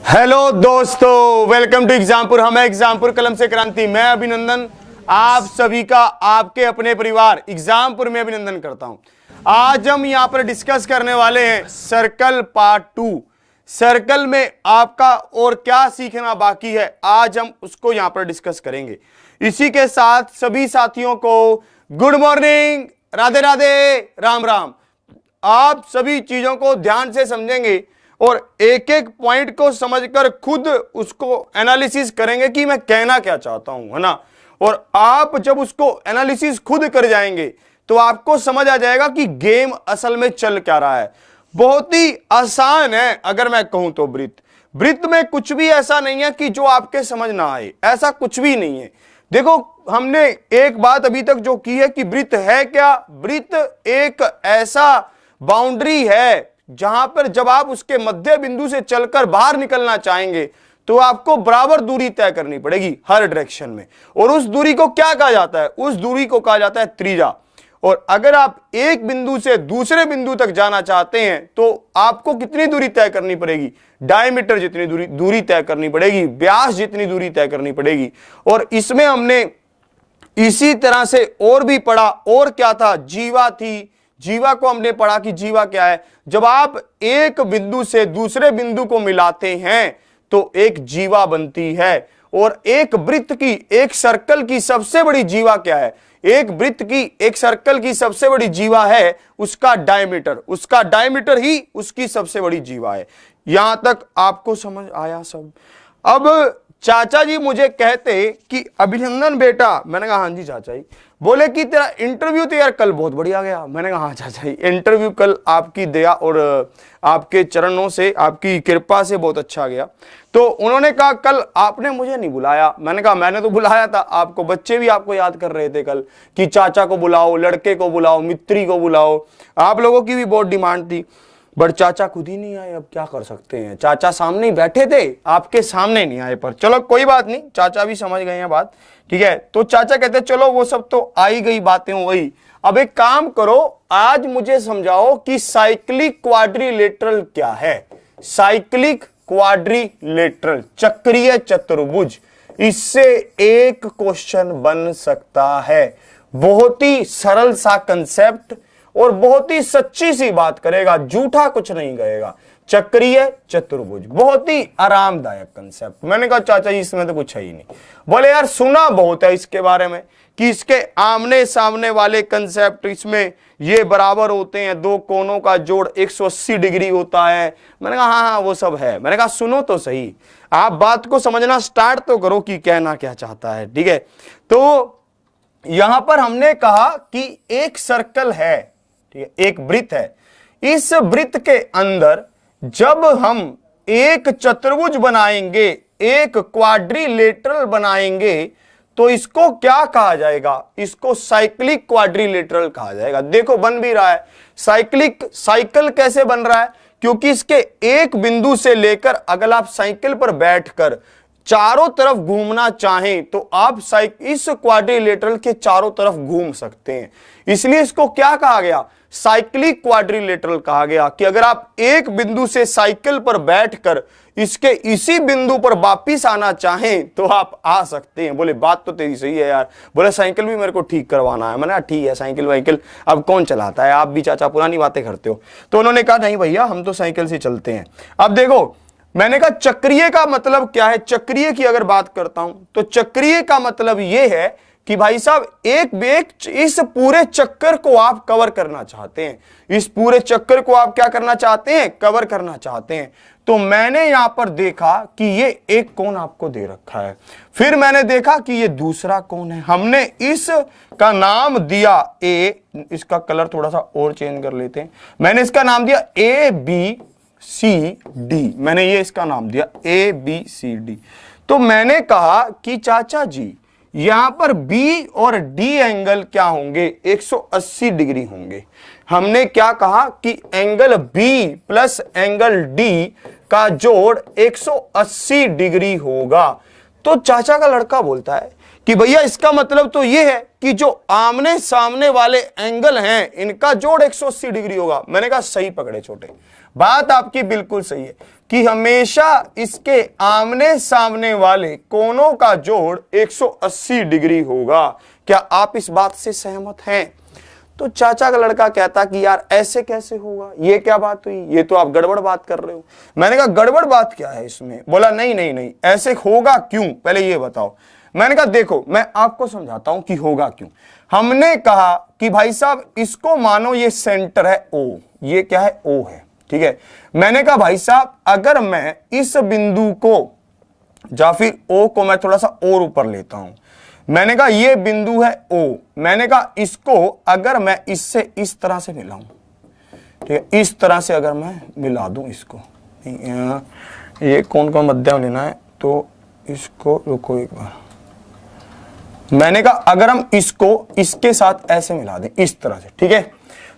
Hello दोस्तों, welcome to Exampur. हम है एग्जामपुर कलम से क्रांति। मैं अभिनंदन आप सभी का आपके अपने परिवार एग्जामपुर में अभिनंदन करता हूं। आज हम यहां पर डिस्कस करने वाले हैं सर्कल पार्ट 2। सर्कल में आपका और क्या सीखना बाकी है, आज हम उसको यहां पर डिस्कस करेंगे। इसी के साथ सभी साथियों को गुड मॉर्निंग, राधे राधे, राम राम। आप सभी चीजों को ध्यान से समझेंगे और एक एक पॉइंट को समझकर खुद उसको एनालिसिस करेंगे कि मैं कहना क्या चाहता हूं, है ना। और आप जब उसको एनालिसिस खुद कर जाएंगे तो आपको समझ आ जाएगा कि गेम असल में चल क्या रहा है। बहुत ही आसान है अगर मैं कहूं तो। वृत्त में कुछ भी ऐसा नहीं है कि जो आपके समझ ना आए, ऐसा कुछ भी नहीं है। देखो, हमने एक बात अभी तक जो की है कि वृत्त है क्या। वृत्त एक ऐसा बाउंड्री है जहां पर जब आप उसके मध्य बिंदु से चलकर बाहर निकलना चाहेंगे तो आपको बराबर दूरी तय करनी पड़ेगी हर डायरेक्शन में। और उस दूरी को क्या कहा जाता है? उस दूरी को कहा जाता है त्रिज्या। और अगर आप एक बिंदु से दूसरे बिंदु तक जाना चाहते हैं तो आपको कितनी दूरी तय करनी पड़ेगी? डायमीटर जितनी दूरी तय करनी पड़ेगी, व्यास जितनी दूरी तय करनी पड़ेगी। और इसमें हमने इसी तरह से और भी पढ़ा। और क्या था? जीवा थी। जीवा को हमने पढ़ा कि जीवा क्या है। जब आप एक बिंदु से दूसरे बिंदु को मिलाते हैं तो एक जीवा बनती है। और एक वृत्त की, एक सर्कल की सबसे बड़ी जीवा क्या है? एक वृत्त की, एक सर्कल की सबसे बड़ी जीवा है उसका डायमीटर। उसका डायमीटर ही उसकी सबसे बड़ी जीवा है। यहां तक आपको समझ आया सब? अब चाचा जी मुझे कहते कि अभिनंदन बेटा, मैंने कहा हाँ जी चाचा जी। बोले कि तेरा इंटरव्यू तो यार कल बहुत बढ़िया गया। मैंने कहा हाँ चाचा जी, इंटरव्यू कल आपकी दया और आपके चरणों से, आपकी कृपा से बहुत अच्छा गया। तो उन्होंने कहा कल आपने मुझे नहीं बुलाया। मैंने कहा मैंने तो बुलाया था आपको, बच्चे भी आपको याद कर रहे थे कल कि चाचा को बुलाओ, लड़के को बुलाओ, मित्री को बुलाओ। आप लोगों की भी बहुत डिमांड थी, बट चाचा खुद ही नहीं आए। अब क्या कर सकते हैं, चाचा सामने ही बैठे थे, आपके सामने नहीं आए। पर चलो कोई बात नहीं, चाचा भी समझ गए हैं बात, ठीक है। तो चाचा कहते चलो वो सब तो आई गई बातें वही। अब एक काम करो, आज मुझे समझाओ कि साइक्लिक क्वाड्रिलेटरल क्या है। साइक्लिक क्वाड्रिलेटरल, चक्रीय चतुर्भुज, इससे एक क्वेश्चन बन सकता है। बहुत ही सरल सा कंसेप्ट और बहुत ही सच्ची सी बात करेगा, झूठा कुछ नहीं कहेगा। चक्रीय चतुर्भुज, बहुत ही आरामदायक कंसेप्ट। मैंने कहा चाचा जी इसमें तो कुछ है ही नहीं। बोले यार सुना बहुत है इसके बारे में कि इसके आमने सामने वाले कंसेप्ट, इसमें ये बराबर होते हैं, दो कोनों का जोड़ 180 डिग्री होता है। मैंने कहा हाँ हाँ वो सब है। मैंने कहा सुनो तो सही, आप बात को समझना स्टार्ट तो करो कि कहना क्या चाहता है, ठीक है। तो यहां पर हमने कहा कि एक सर्कल है, ठीक है, एक वृत्त है। इस वृत्त के अंदर जब हम एक चतुर्भुज बनाएंगे, एक क्वाड्रिलेटरल बनाएंगे तो इसको क्या कहा जाएगा? इसको साइक्लिक क्वाड्रिलेटरल कहा जाएगा। देखो बन भी रहा है साइक्लिक। साइकिल कैसे बन रहा है? क्योंकि इसके एक बिंदु से लेकर अगर आप साइकिल पर बैठकर चारों तरफ घूमना चाहें तो आप इस क्वाड्रिलेटरल के चारों तरफ घूम सकते हैं। इसलिए इसको क्या कहा गया? साइक्लिक क्वाड्रिलेटरल कहा गया कि अगर आप एक बिंदु से साइकिल पर बैठकर इसके इसी बिंदु पर वापिस आना चाहें तो आप आ सकते हैं। बोले बात तो तेरी सही है यार। बोले साइकिल भी मेरे को ठीक करवाना है। मैंने कहा ठीक है, साइकिल वाइकिल अब कौन चलाता है, आप भी चाचा पुरानी बातें करते हो। तो उन्होंने कहा नहीं भैया हम तो साइकिल से चलते हैं। अब देखो, मैंने कहा चक्रीय का मतलब क्या है। चक्रीय की अगर बात करता हूं तो चक्रीय का मतलब यह है कि भाई साहब एक इस पूरे चक्कर को आप कवर करना चाहते हैं। इस पूरे चक्कर को आप क्या करना चाहते हैं? कवर करना चाहते हैं। तो मैंने यहां पर देखा कि ये एक कोण आपको दे रखा है, फिर मैंने देखा कि ये दूसरा कोण है। हमने इसका नाम दिया ए, इसका कलर थोड़ा सा और चेंज कर लेते हैं। मैंने इसका नाम दिया ABCD। मैंने ये इसका नाम दिया ABCD। तो मैंने कहा कि चाचा जी यहां पर B और D एंगल क्या होंगे? 180 डिग्री होंगे। हमने क्या कहा कि angle B plus angle D का जोड़ 180 डिग्री होगा। तो चाचा का लड़का बोलता है कि भैया इसका मतलब तो ये है कि जो आमने सामने वाले एंगल हैं इनका जोड़ 180 डिग्री होगा। मैंने कहा सही पकड़े छोटे, बात आपकी बिल्कुल सही है कि हमेशा इसके आमने सामने वाले कोनों का जोड़ 180 डिग्री होगा। क्या आप इस बात से सहमत हैं? तो चाचा का लड़का कहता कि यार ऐसे कैसे होगा, ये क्या बात हुई, ये तो आप गड़बड़ बात कर रहे हो। मैंने कहा गड़बड़ बात क्या है इसमें? बोला नहीं नहीं नहीं, ऐसे होगा क्यों, पहले ये बताओ। मैंने कहा देखो मैं आपको समझाता हूं कि होगा क्यों। हमने कहा कि भाई साहब इसको मानो ये सेंटर है O, ये क्या है O है, ठीक है। मैंने कहा भाई साहब अगर मैं इस बिंदु को या फिर O को मैं थोड़ा सा और ऊपर लेता हूं, मैंने कहा ये बिंदु है O, मैंने कहा इसको अगर मैं इससे इस तरह से मिलाऊं, ठीक है, इस तरह से अगर मैं मिला दूं इसको, ये कौन कौन मध्यम लेना है तो इसको रुको एक बार। मैंने कहा अगर हम इसको इसके साथ ऐसे मिला दें इस तरह से, ठीक है,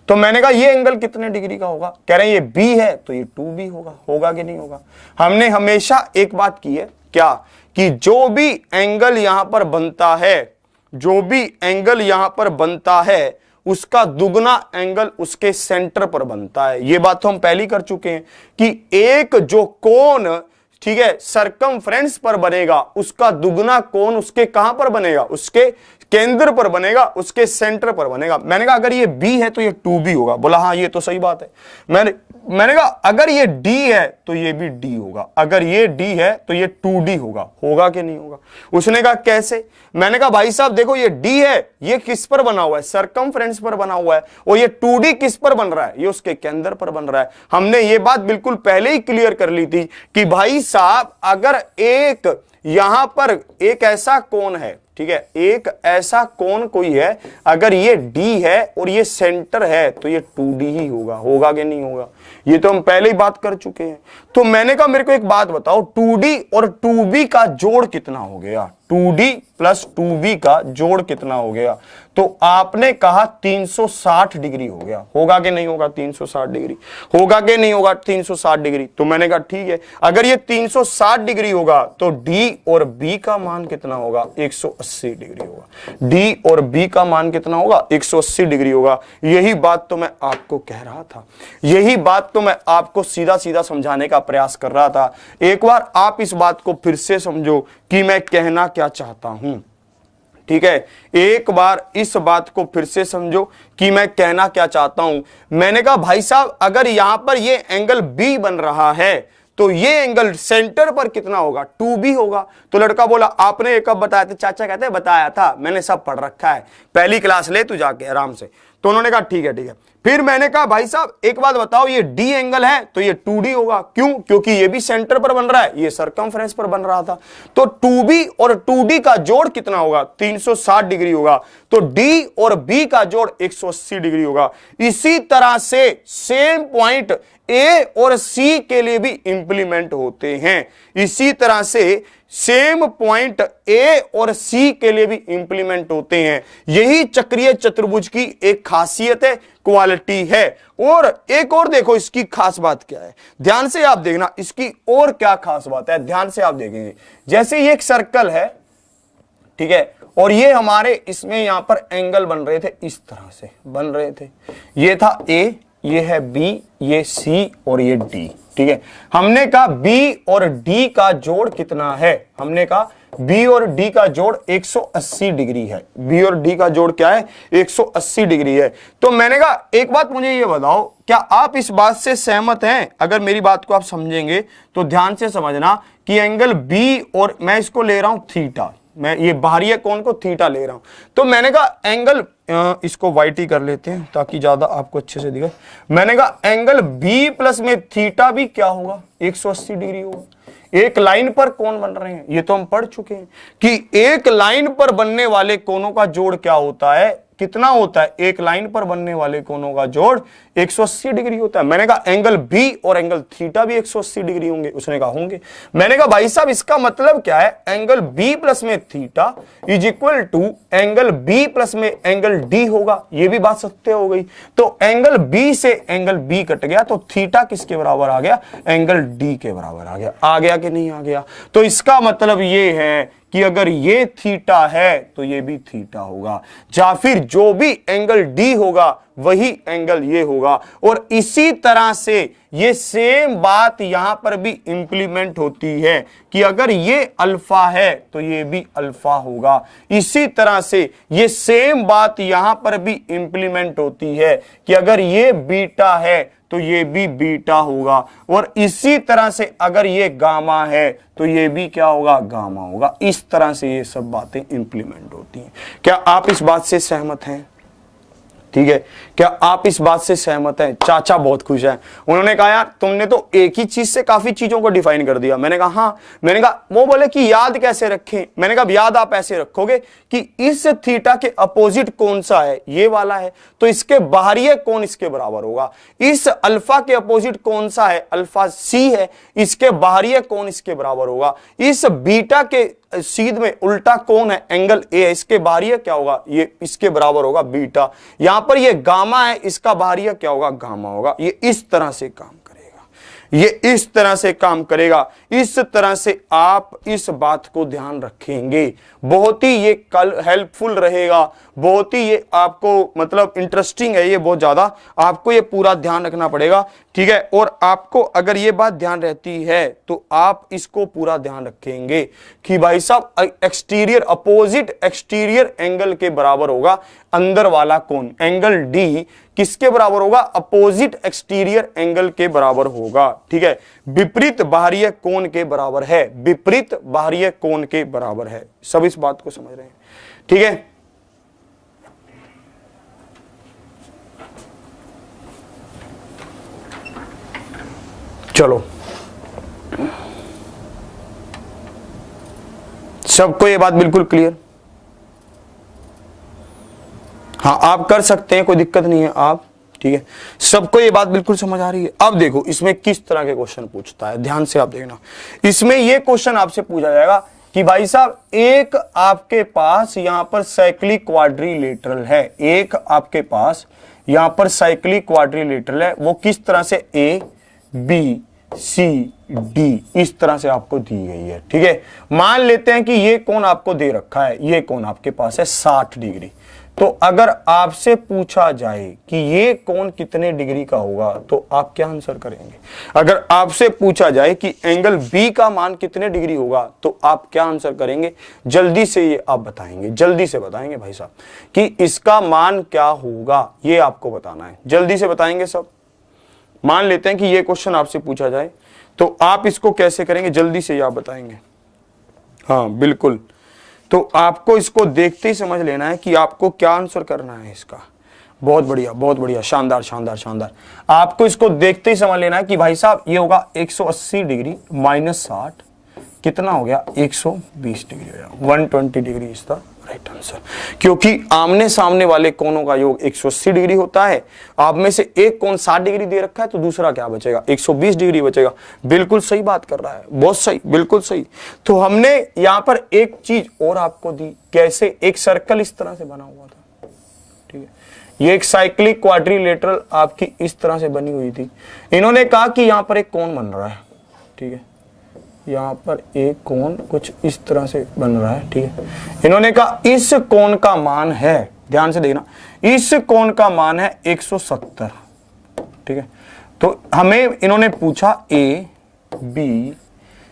तो मैंने कहा ये एंगल कितने डिग्री का होगा? कह रहे हैं ये B है तो ये 2B होगा। होगा कि नहीं होगा? हमने हमेशा एक बात की है क्या कि जो भी एंगल यहां पर बनता है, जो भी एंगल यहां पर बनता है उसका दुगना एंगल उसके सेंटर पर बनता है। ये बात तो हम पहले ही कर चुके हैं कि एक जो कोण, ठीक है, सरकमफ्रेंस पर बनेगा उसका दुगना कोण उसके कहां पर बनेगा? उसके केंद्र पर बनेगा, उसके सेंटर पर बनेगा। मैंने कहा अगर ये B है तो ये 2B होगा। बोला हाँ ये तो सही बात है। मैंने कहा अगर ये D है तो ये भी D होगा, अगर ये D है तो ये 2D होगा। होगा कि नहीं होगा? उसने कहा कैसे? मैंने कहा भाई साहब देखो ये D है, ये किस पर बना हुआ है? सरकमफ्रेंस पर बना हुआ है। और ये 2D किस पर बन रहा है? ये उसके केंद्र पर बन रहा है। हमने ये बात बिल्कुल पहले ही क्लियर कर ली थी कि भाई साहब अगर एक यहां पर एक ऐसा कोण है, ठीक है, एक ऐसा कोण कोई है, अगर ये D है और ये सेंटर है तो ये 2D ही होगा। होगा कि नहीं होगा? ये तो हम पहले ही बात कर चुके हैं। तो मैंने कहा मेरे को एक बात बताओ, 2D और 2B का जोड़ कितना हो गया? 2D प्लस 2B का जोड़ कितना हो गया? तो आपने कहा 360 डिग्री हो गया। होगा कि नहीं होगा? 360 डिग्री होगा कि नहीं होगा? 360 डिग्री। तो मैंने कहा ठीक है, अगर ये 360 डिग्री होगा तो D और B का मान कितना होगा? 180 डिग्री होगा। D और B का मान कितना होगा? 180 डिग्री होगा। यही बात तो मैं आपको कह रहा था, यही बात तो मैं आपको सीधा सीधा समझाने का प्रयास कर रहा था। एक बार आप इस बात को फिर से समझो कि मैं कहना क्या चाहता हूं, ठीक है, एक बार इस बात को फिर से समझो कि मैं कहना क्या चाहता हूं। मैंने कहा भाई साहब अगर यहां पर ये एंगल B बन रहा है तो ये एंगल सेंटर पर कितना होगा? 2B होगा। तो लड़का बोला आपने कब बताया था? चाचा कहते बताया था, मैंने सब पढ़ रखा है, पहली क्लास ले तू जाके आराम से। तो उन्होंने कहा ठीक है ठीक है। फिर मैंने कहा भाई साहब एक बात बताओ, ये D एंगल है तो ये 2D होगा। क्यों? क्योंकि ये भी सेंटर पर बन रहा है, ये सरकमफ्रेंस पर बन रहा था। तो 2B और 2D का जोड़ कितना होगा? 360 डिग्री होगा। तो D और B का जोड़ 180 डिग्री होगा। इसी तरह से सेम पॉइंट A और C के लिए भी इंप्लीमेंट होते हैं। इसी तरह से सेम पॉइंट A और C के लिए भी इंप्लीमेंट होते हैं। यही चक्रीय चतुर्भुज की एक खासियत है, क्वालिटी है। और एक और देखो इसकी खास बात क्या है, ध्यान से आप देखना इसकी और क्या खास बात है, ध्यान से आप देखेंगे। जैसे ये एक सर्कल है, ठीक है, और ये हमारे इसमें यहां पर एंगल बन रहे थे, इस तरह से बन रहे थे। ये था A, ये है B, ये C और ये D, ठीक है। हमने कहा B और D का जोड़ कितना है? हमने कहा B और D का जोड़ 180 डिग्री है। B और D का जोड़ क्या है? 180 डिग्री है। तो मैंने कहा एक बात मुझे ये बताओ, क्या आप इस बात से सहमत हैं? अगर मेरी बात को आप समझेंगे तो ध्यान से समझना कि एंगल B और मैं इसको ले रहा हूं थीटा, मैं ये बाहरी कोण को थीटा ले रहा हूं। तो मैंने कहा एंगल, इसको वाइट ही कर लेते हैं ताकि ज्यादा आपको अच्छे से दिखे। मैंने कहा एंगल B प्लस में थीटा भी क्या होगा? 180 डिग्री होगा। एक लाइन पर कोण बन रहे हैं, ये तो हम पढ़ चुके हैं कि एक लाइन पर बनने वाले कोणों का जोड़ क्या होता है, कितना होता है? एक लाइन पर बनने वाले कोणों का जोड़ 180 डिग्री होता है। मैंने कहा एंगल B और एंगल थीटा भी 180 डिग्री होंगे। उसने कहा होंगे। मैंने कहा भाई साहब इसका मतलब क्या है? एंगल B प्लस में theta is equal to angle B plus में एंगल D होगा। ये भी बात सत्य हो गई। तो एंगल B से एंगल B कट गया तो थीटा किसके बराबर आ गया? एंगल D के बराबर आ गया। आ गया कि नहीं आ गया? तो इसका मतलब ये है कि अगर ये थीटा है तो ये भी थीटा होगा, या फिर जो भी एंगल डी होगा वही एंगल ये होगा। और इसी तरह से ये सेम बात यहां पर भी इंप्लीमेंट होती है कि अगर ये अल्फा है तो ये भी अल्फा होगा। इसी तरह से ये सेम बात यहां पर भी इंप्लीमेंट होती है कि अगर ये बीटा है तो ये भी बीटा होगा। और इसी तरह से अगर ये गामा है तो ये भी क्या होगा, गामा होगा। इस तरह से ये सब बातें इंप्लीमेंट होती हैं। क्या आप इस बात से सहमत हैं? ठीक है, क्या आप इस बात से सहमत हैं? चाचा बहुत खुश हैं, उन्होंने कहा यार तुमने तो एक ही चीज से काफी चीजों को डिफाइन कर दिया। मैंने कहा हाँ। मैंने कहा, वो बोले कि याद कैसे रखें? मैंने कहा याद आप ऐसे रखोगे कि इस थीटा के अपोजिट कौन सा है, ये वाला है, तो इसके बाहरी कोण इसके बराबर होगा। इस अल्फा के अपोजिट कौन सा है, अल्फा सी है, इसके बाहरी कोण इसके बराबर होगा। इस बीटा के सीध में उल्टा कोण है, एंगल ए है, इसके बाहरी क्या होगा, ये इसके बराबर होगा बीटा। यहां पर ये गामा है, इसका बाहरी क्या होगा, गामा होगा। ये इस तरह से काम करेगा, ये इस तरह से काम करेगा। इस तरह से आप इस बात को ध्यान रखेंगे, बहुत ही ये कल हेल्पफुल रहेगा, बहुत ही ये आपको मतलब इंटरेस्टिंग है ये, बहुत ज्यादा आपको ये पूरा ध्यान रखना पड़ेगा। ठीक है, और आपको अगर ये बात ध्यान रहती है तो आप इसको पूरा ध्यान रखेंगे कि भाई साहब एक्सटीरियर अपोजिट एक्सटीरियर एंगल के बराबर होगा अंदर वाला कोण। एंगल डी किसके बराबर होगा, अपोजिट एक्सटीरियर एंगल के बराबर होगा। ठीक है, विपरीत बाहरी कोण के बराबर है, विपरीत बाहरी कोण के बराबर है। सब इस बात को समझ रहे हैं? ठीक है, चलो सबको ये बात बिल्कुल क्लियर? हाँ, आप कर सकते हैं, कोई दिक्कत नहीं है आप। ठीक है, सबको ये बात बिल्कुल समझ आ रही है? अब देखो इसमें किस तरह के क्वेश्चन पूछता है, ध्यान से आप देखना। इसमें ये क्वेश्चन आपसे पूछा जाएगा कि भाई साहब एक आपके पास यहां पर साइक्लिक क्वाड्रिलेटरल है, एक आपके पास यहां पर साइक्लिक क्वाड्रिलेटरल है, वो किस तरह से ए बी सी डी इस तरह से आपको दी गई है। ठीक है, मान लेते हैं कि ये कोण आपको दे रखा है, ये कोण आपके पास है 60 डिग्री। तो अगर आपसे पूछा जाए कि ये कोण कितने डिग्री का होगा तो आप क्या आंसर करेंगे? अगर आपसे पूछा जाए कि एंगल बी का मान कितने डिग्री होगा तो आप क्या आंसर करेंगे? जल्दी से ये आप बताएंगे, जल्दी से बताएंगे भाई साहब कि इसका मान क्या होगा, ये आपको बताना है। जल्दी से बताएंगे सब। मान लेते हैं कि ये क्वेश्चन आपसे पूछा जाए तो आप इसको कैसे करेंगे, जल्दी से आप बताएंगे। हाँ बिल्कुल, तो आपको इसको देखते ही समझ लेना है कि आपको क्या आंसर करना है इसका। बहुत बढ़िया, बहुत बढ़िया, शानदार शानदार शानदार। आपको इसको देखते ही समझ लेना है कि भाई साहब ये होगा 180 डिग्री माइनस 60 कितना हो गया, 120 डिग्री हो गया। 120 degree is the right answer, क्योंकि आमने सामने वाले कोणों का योग 180 डिग्री होता है। आप में से एक कोण 60 डिग्री दे रखा है तो दूसरा क्या बचेगा, 120 डिग्री बचेगा। बिल्कुल सही बात कर रहा है, बहुत सही, बिल्कुल सही। तो हमने यहां पर एक चीज और आपको दी, कैसे, एक सर्कल इस तरह से बना हुआ था। ठीक है, ये एक साइक्लिक क्वाड्रिलेटरल आपकी इस तरह से बनी हुई थी। इन्होंने कहा कि यहां पर एक कोण बन रहा है। ठीक है, यहाँ पर एक कोण कुछ इस तरह से बन रहा है। ठीक है, इन्होंने कहा इस कोण का मान है, ध्यान से देखना, इस कोण का मान है 170। ठीक है, तो हमें इन्होंने पूछा A B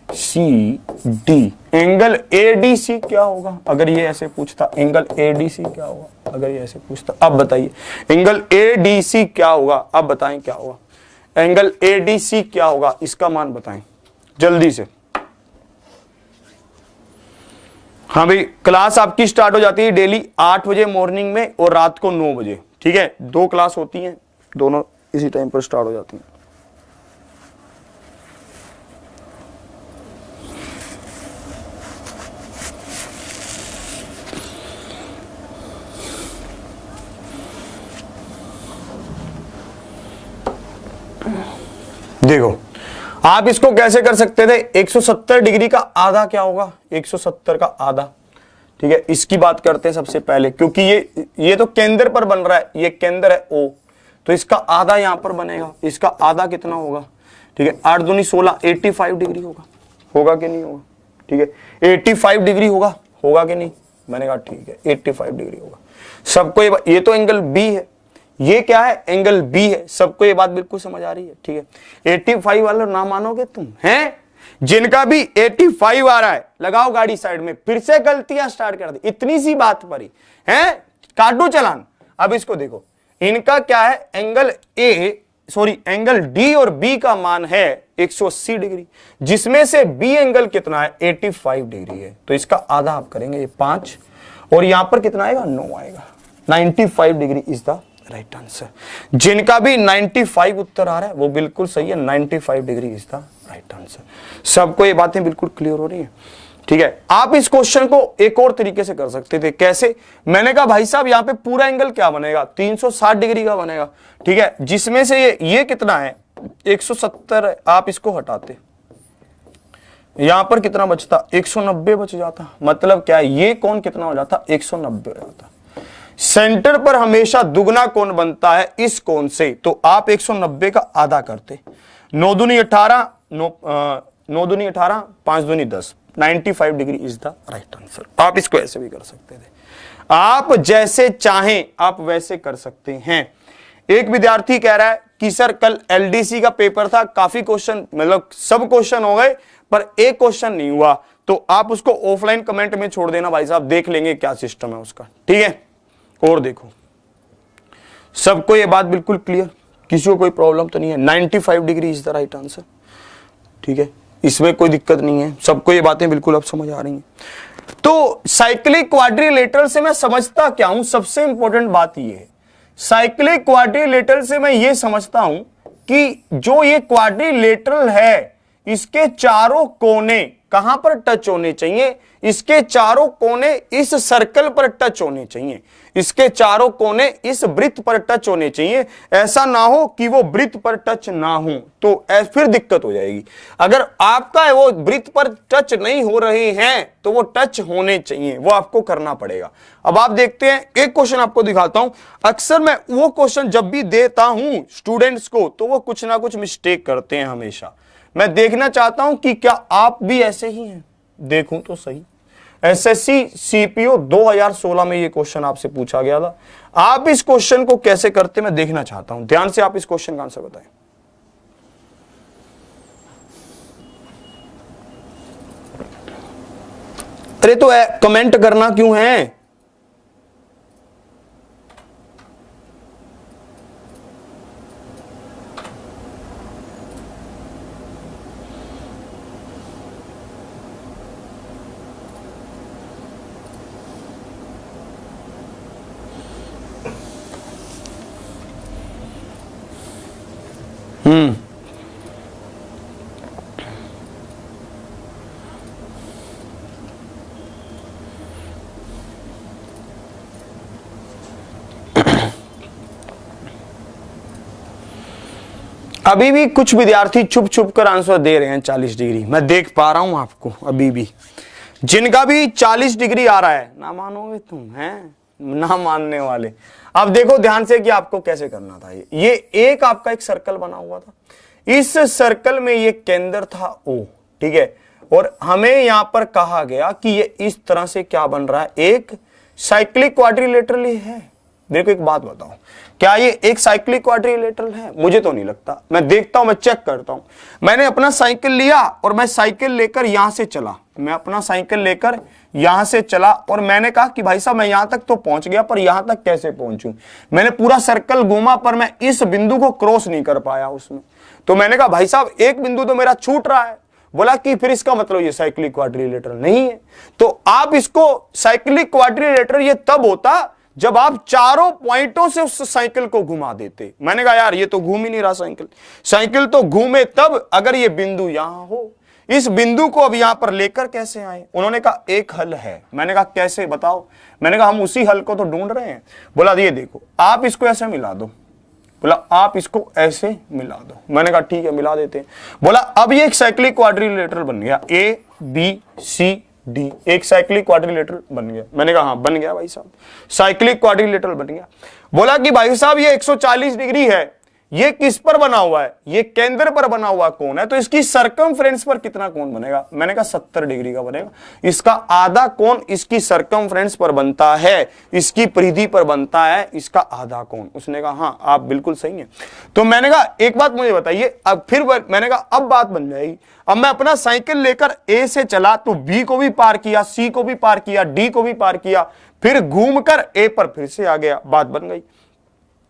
C D, angle ADC क्या होगा अगर ये ऐसे पूछता, एंगल एडीसी क्या होगा अगर ये ऐसे पूछता। अब बताइए एंगल एडीसी क्या होगा, अब बताएं क्या होगा, एंगल एडीसी क्या होगा, इसका मान बताएं जल्दी से। हाँ भाई, क्लास आपकी स्टार्ट हो जाती है डेली 8 बजे मॉर्निंग में और रात को 9 बजे। ठीक है, 2 क्लास होती हैं, दोनों इसी टाइम पर स्टार्ट हो जाती हैं। देखो आप इसको कैसे कर सकते थे, 170 डिग्री का आधा क्या होगा, 170 का आधा। ठीक है, इसकी बात करते हैं सबसे पहले, क्योंकि ये तो केंद्र पर बन रहा है, ये केंद्र है ओ, तो इसका आधा यहां पर बनेगा। इसका आधा कितना होगा, ठीक है, 8 दूनी 16, 85 डिग्री होगा, होगा कि नहीं होगा। ठीक है। 85 डिग्री होगा, होगा कि नहीं? मैंने कहा ठीक है 85 डिग्री होगा। सबको ये तो एंगल बी है, ये क्या है? एंगल बी है। सबको ये बात बिल्कुल समझ आ रही है, ठीक है। 85 वाले ना मानोगे तुम, हैं? जिनका भी 85 आ रहा है लगाओ गाड़ी साइड में, फिर से गलतियां स्टार्ट कर दी, इतनी सी बात पर ही है, काटू चलान। अब इसको देखो, इनका क्या है? एंगल डी और बी का मान है 180 डिग्री, जिसमें से बी एंगल कितना है? 85 डिग्री है। तो इसका आधा आप करेंगे, ये 5, और यहां पर कितना आएगा? 9 आएगा। 95 degree is the right answer. जिनका भी 95 उत्तर आ रहा है वो बिल्कुल सही है, 95 degree is the right answer. सबको ये बातें बिल्कुल क्लियर हो रही है, ठीक है। आप इस क्वेश्चन को एक और तरीके से कर सकते थे। कैसे? मैंने कहा भाई साहब यहां पे पूरा एंगल क्या बनेगा? 360 डिग्री का बनेगा, ठीक है। जिसमें से ये कितना है? 170 है। आप इसको हटाते, यहां पर कितना बचता? 190 बच जाता। मतलब क्या है? ये कोण कितना हो जाता? 190 हो जाता। सेंटर पर हमेशा दुगना कोण बनता है इस कोण से, तो आप 190 का आधा करते। 9 दूनी 18, 9 दूनी 18, 5 दूनी 10, 95 degree is the right answer. आप इसको ऐसे भी कर सकते थे, आप जैसे चाहें आप वैसे कर सकते हैं। एक विद्यार्थी कह रहा है कि सर कल एलडीसी का पेपर था, काफी क्वेश्चन, मतलब सब क्वेश्चन हो गए पर एक क्वेश्चन नहीं हुआ, तो आप उसको ऑफलाइन कमेंट में छोड़ देना भाई साहब, देख लेंगे क्या सिस्टम है उसका, ठीक है। और देखो, सबको ये बात बिल्कुल क्लियर, किसी को कोई प्रॉब्लम तो नहीं है? 95 degree is the right answer, ठीक है। इसमें कोई दिक्कत नहीं है, सबको ये बातें बिल्कुल अब समझ आ रही हैं। तो साइक्लिक क्वाड्रिलेटरल से मैं समझता क्या हूं? सबसे इंपॉर्टेंट बात ये है, साइक्लिक क्वाड्रिलेटरल से मैं ये समझता हूं कि जो ये क्वाड्रिलेटरल है इसके चारों कोने कहां पर टच होने चाहिए? इसके चारों कोने इस सर्कल पर टच होने चाहिए, इसके चारों कोने इस वृत्त पर टच होने चाहिए। ऐसा ना हो कि वो वृत्त पर टच ना हो, तो फिर दिक्कत हो जाएगी। अगर आपका वो वृत्त पर टच नहीं हो रहे हैं तो वो टच होने चाहिए, वो आपको करना पड़ेगा। अब आप देखते हैं, एक क्वेश्चन आपको दिखाता हूं। अक्सर मैं वो क्वेश्चन जब भी देता हूं स्टूडेंट्स को तो वो कुछ ना कुछ मिस्टेक करते हैं हमेशा। मैं देखना चाहता हूं कि क्या आप भी ऐसे ही हैं। देखूं तो सही, एसएससी सीपीओ 2016 में ये क्वेश्चन आपसे पूछा गया था। आप इस क्वेश्चन को कैसे करते मैं देखना चाहता हूं। ध्यान से आप इस क्वेश्चन का आंसर बताएं। अरे तो कमेंट करना क्यों है? अभी भी कुछ विद्यार्थी चुप चुप कर आंसर दे रहे हैं 40 डिग्री, मैं देख पा रहा हूं आपको। अभी भी जिनका भी 40 डिग्री आ रहा है, ना मानोगे तुम, हैं ना मानने वाले। अब देखो ध्यान से कि आपको कैसे करना था। ये एक आपका एक सर्कल बना हुआ था, इस सर्कल में ये केंद्र था O, ठीक है। और हमें यहां पर कहा गया कि ये इस तरह से क्या बन रहा है? एक साइक्लिक क्वाड्रिलेटरल है। देखो एक बात बताओ, क्या ये एक साइक्लिक क्वाड्रिलेटरल है? मुझे तो नहीं लगता। मैं देखता हूं, मैं चेक करता हूं। मैंने अपना साइकिल लिया और मैं साइकिल लेकर यहां से चला, मैं अपना साइकिल लेकर यहां से चला और मैंने कहा कि भाई साहब मैं यहां तक तो पहुंच गया, पर यहां तक कैसे पहुंचूं? मैंने पूरा सर्कल घूमा पर मैं इस बिंदु को क्रॉस नहीं कर पाया उसमें। तो मैंने कहा भाई साहब एक बिंदु तो मेरा छूट रहा है। बोला कि फिर इसका मतलब ये साइक्लिक क्वाड्रिलेटरल नहीं है। तो आप इसको, साइक्लिक क्वाड्रिलेटरल ये तब होता जब आप चारों पॉइंटों से उस साइकिल को घुमा देते। मैंने कहा यार ये तो घूम ही नहीं रहा साइकिल, साइकिल तो घूमे तब अगर ये बिंदु यहां हो। इस बिंदु को अब यहां पर लेकर कैसे आए? उन्होंने कहा एक हल है। मैंने कहा कैसे बताओ? मैंने कहा हम उसी हल को तो ढूंढ रहे हैं। बोला ये देखो आप इसको ऐसे मिला दो। बोला आप इसको ऐसे मिला दो। मैंने कहा ठीक है मिला देते हैं। बोला अब ये एक साइक्लिक क्वाड्रिलेटरल बन गया, A B C D, एक साइक्लिक क्वाड्रिलेटरल बन गया। मैंने कहा हाँ बन गया भाई साहब, साइक्लिक क्वाड्रिलेटरल बन गया। बोला कि भाई साहब ये 140 डिग्री है, ये किस पर बना हुआ है, ये केंद्र पर बना हुआ कोण है, तो इसकी सरकमफ्रेंस पर कितना कोण बनेगा, मैंने कहा 70 डिग्री का बनेगा। इसका आधा कोण इसकी सरकमफ्रेंस पर बनता है, इसकी परिधि पर बनता है इसका आधा कोण। उसने कहा हाँ आप बिल्कुल सही हैं। तो मैंने कहा एक बात मुझे बताइए, अब फिर मैंने कहा अब बात बन जाएगी। अब मैं अपना साइकिल लेकर ए से चला तो बी को भी पार किया, सी को भी पार किया, डी को भी पार किया, फिर घूमकर ए पर फिर से आ गया, बात बन गई।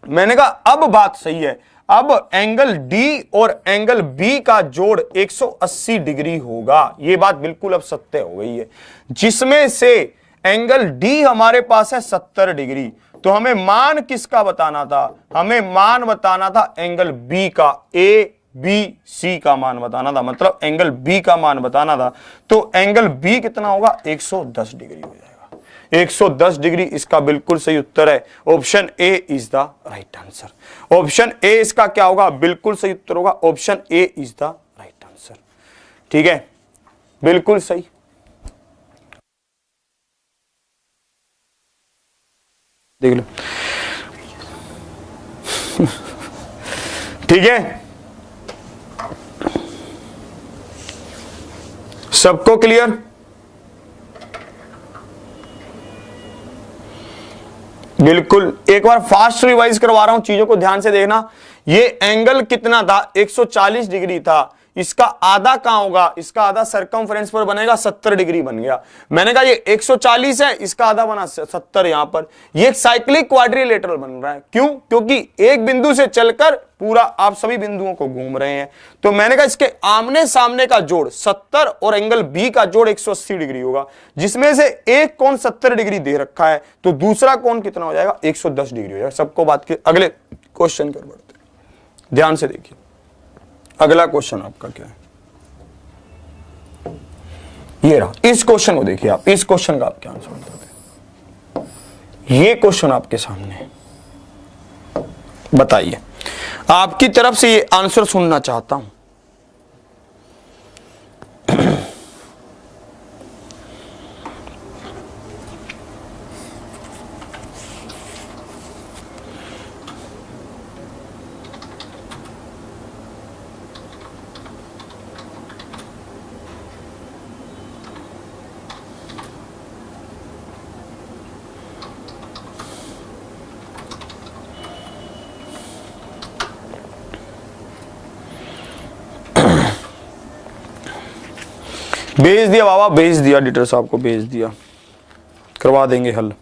मैंने कहा अब बात सही है, अब एंगल डी और एंगल बी का जोड़ 180 डिग्री होगा। यह बात बिल्कुल अब सत्य हो गई है, जिसमें से एंगल डी हमारे पास है 70 डिग्री। तो हमें मान किसका बताना था, हमें मान बताना था एंगल बी का, ए बी सी का मान बताना था, मतलब एंगल बी का मान बताना था। तो एंगल बी कितना होगा, 110 डिग्री हो जाएगा। 110 डिग्री इसका बिल्कुल सही उत्तर है। Option A is the right answer. Option A इसका क्या होगा, बिल्कुल सही उत्तर होगा। Option A is the right answer. ठीक है, बिल्कुल सही। देख लो, ठीक है, सबको क्लियर? बिल्कुल, एक बार फास्ट रिवाइज करवा रहा हूं, चीजों को ध्यान से देखना। ये एंगल कितना था, 140 डिग्री था। इसका आधा कहां होगा, इसका आधा सरकमफ्रेंस पर बनेगा, 70 डिग्री बन गया। मैंने कहा ये 140 है, इसका आधा बना 70 यहां पर। ये एक साइक्लिक क्वाड्रिलेटरल बन रहा है। क्यों? क्योंकि एक बिंदु से चलकर पूरा आप सभी बिंदुओं को घूम रहे हैं। तो मैंने कहा इसके आमने सामने का जोड़ 70 और एंगल बी का जोड़ 180 डिग्री होगा, जिसमें से एक कोण 70 डिग्री दे रखा है, तो दूसरा कोण कितना हो जाएगा, 110 डिग्री हो जाएगा। सबको बात के अगले क्वेश्चन कर बढ़ते, ध्यान से देखिए। अगला क्वेश्चन आपका क्या है, ये रहा। इस क्वेश्चन को देखिए आप, इस क्वेश्चन का आप क्या आंसर देते, ये क्वेश्चन आपके सामने है। बताइए, आपकी तरफ से ये आंसर सुनना चाहता हूं। भेज दिया बाबा, भेज दिया, एडिटर साहब को भेज दिया, करवा देंगे हल।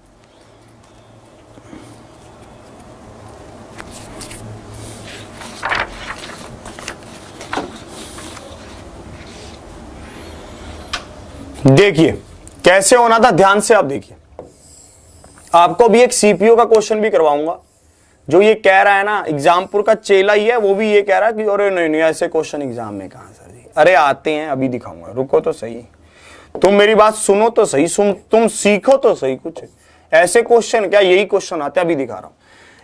देखिए कैसे होना था, ध्यान से आप देखिए। आपको भी एक सीपीयू का क्वेश्चन भी करवाऊंगा। जो ये कह रहा है ना एग्जामपुर का चेला ही है, वो भी ये कह रहा है कि अरे नहीं ऐसे क्वेश्चन एग्जाम में कहां सर जी, अरे आते हैं, अभी दिखाऊंगा, रुको तो सही, तुम मेरी बात सुनो तो सही, तुम सीखो तो सही। कुछ ऐसे क्वेश्चन क्या, यही क्वेश्चन आते हैं, अभी दिखा रहा हूं।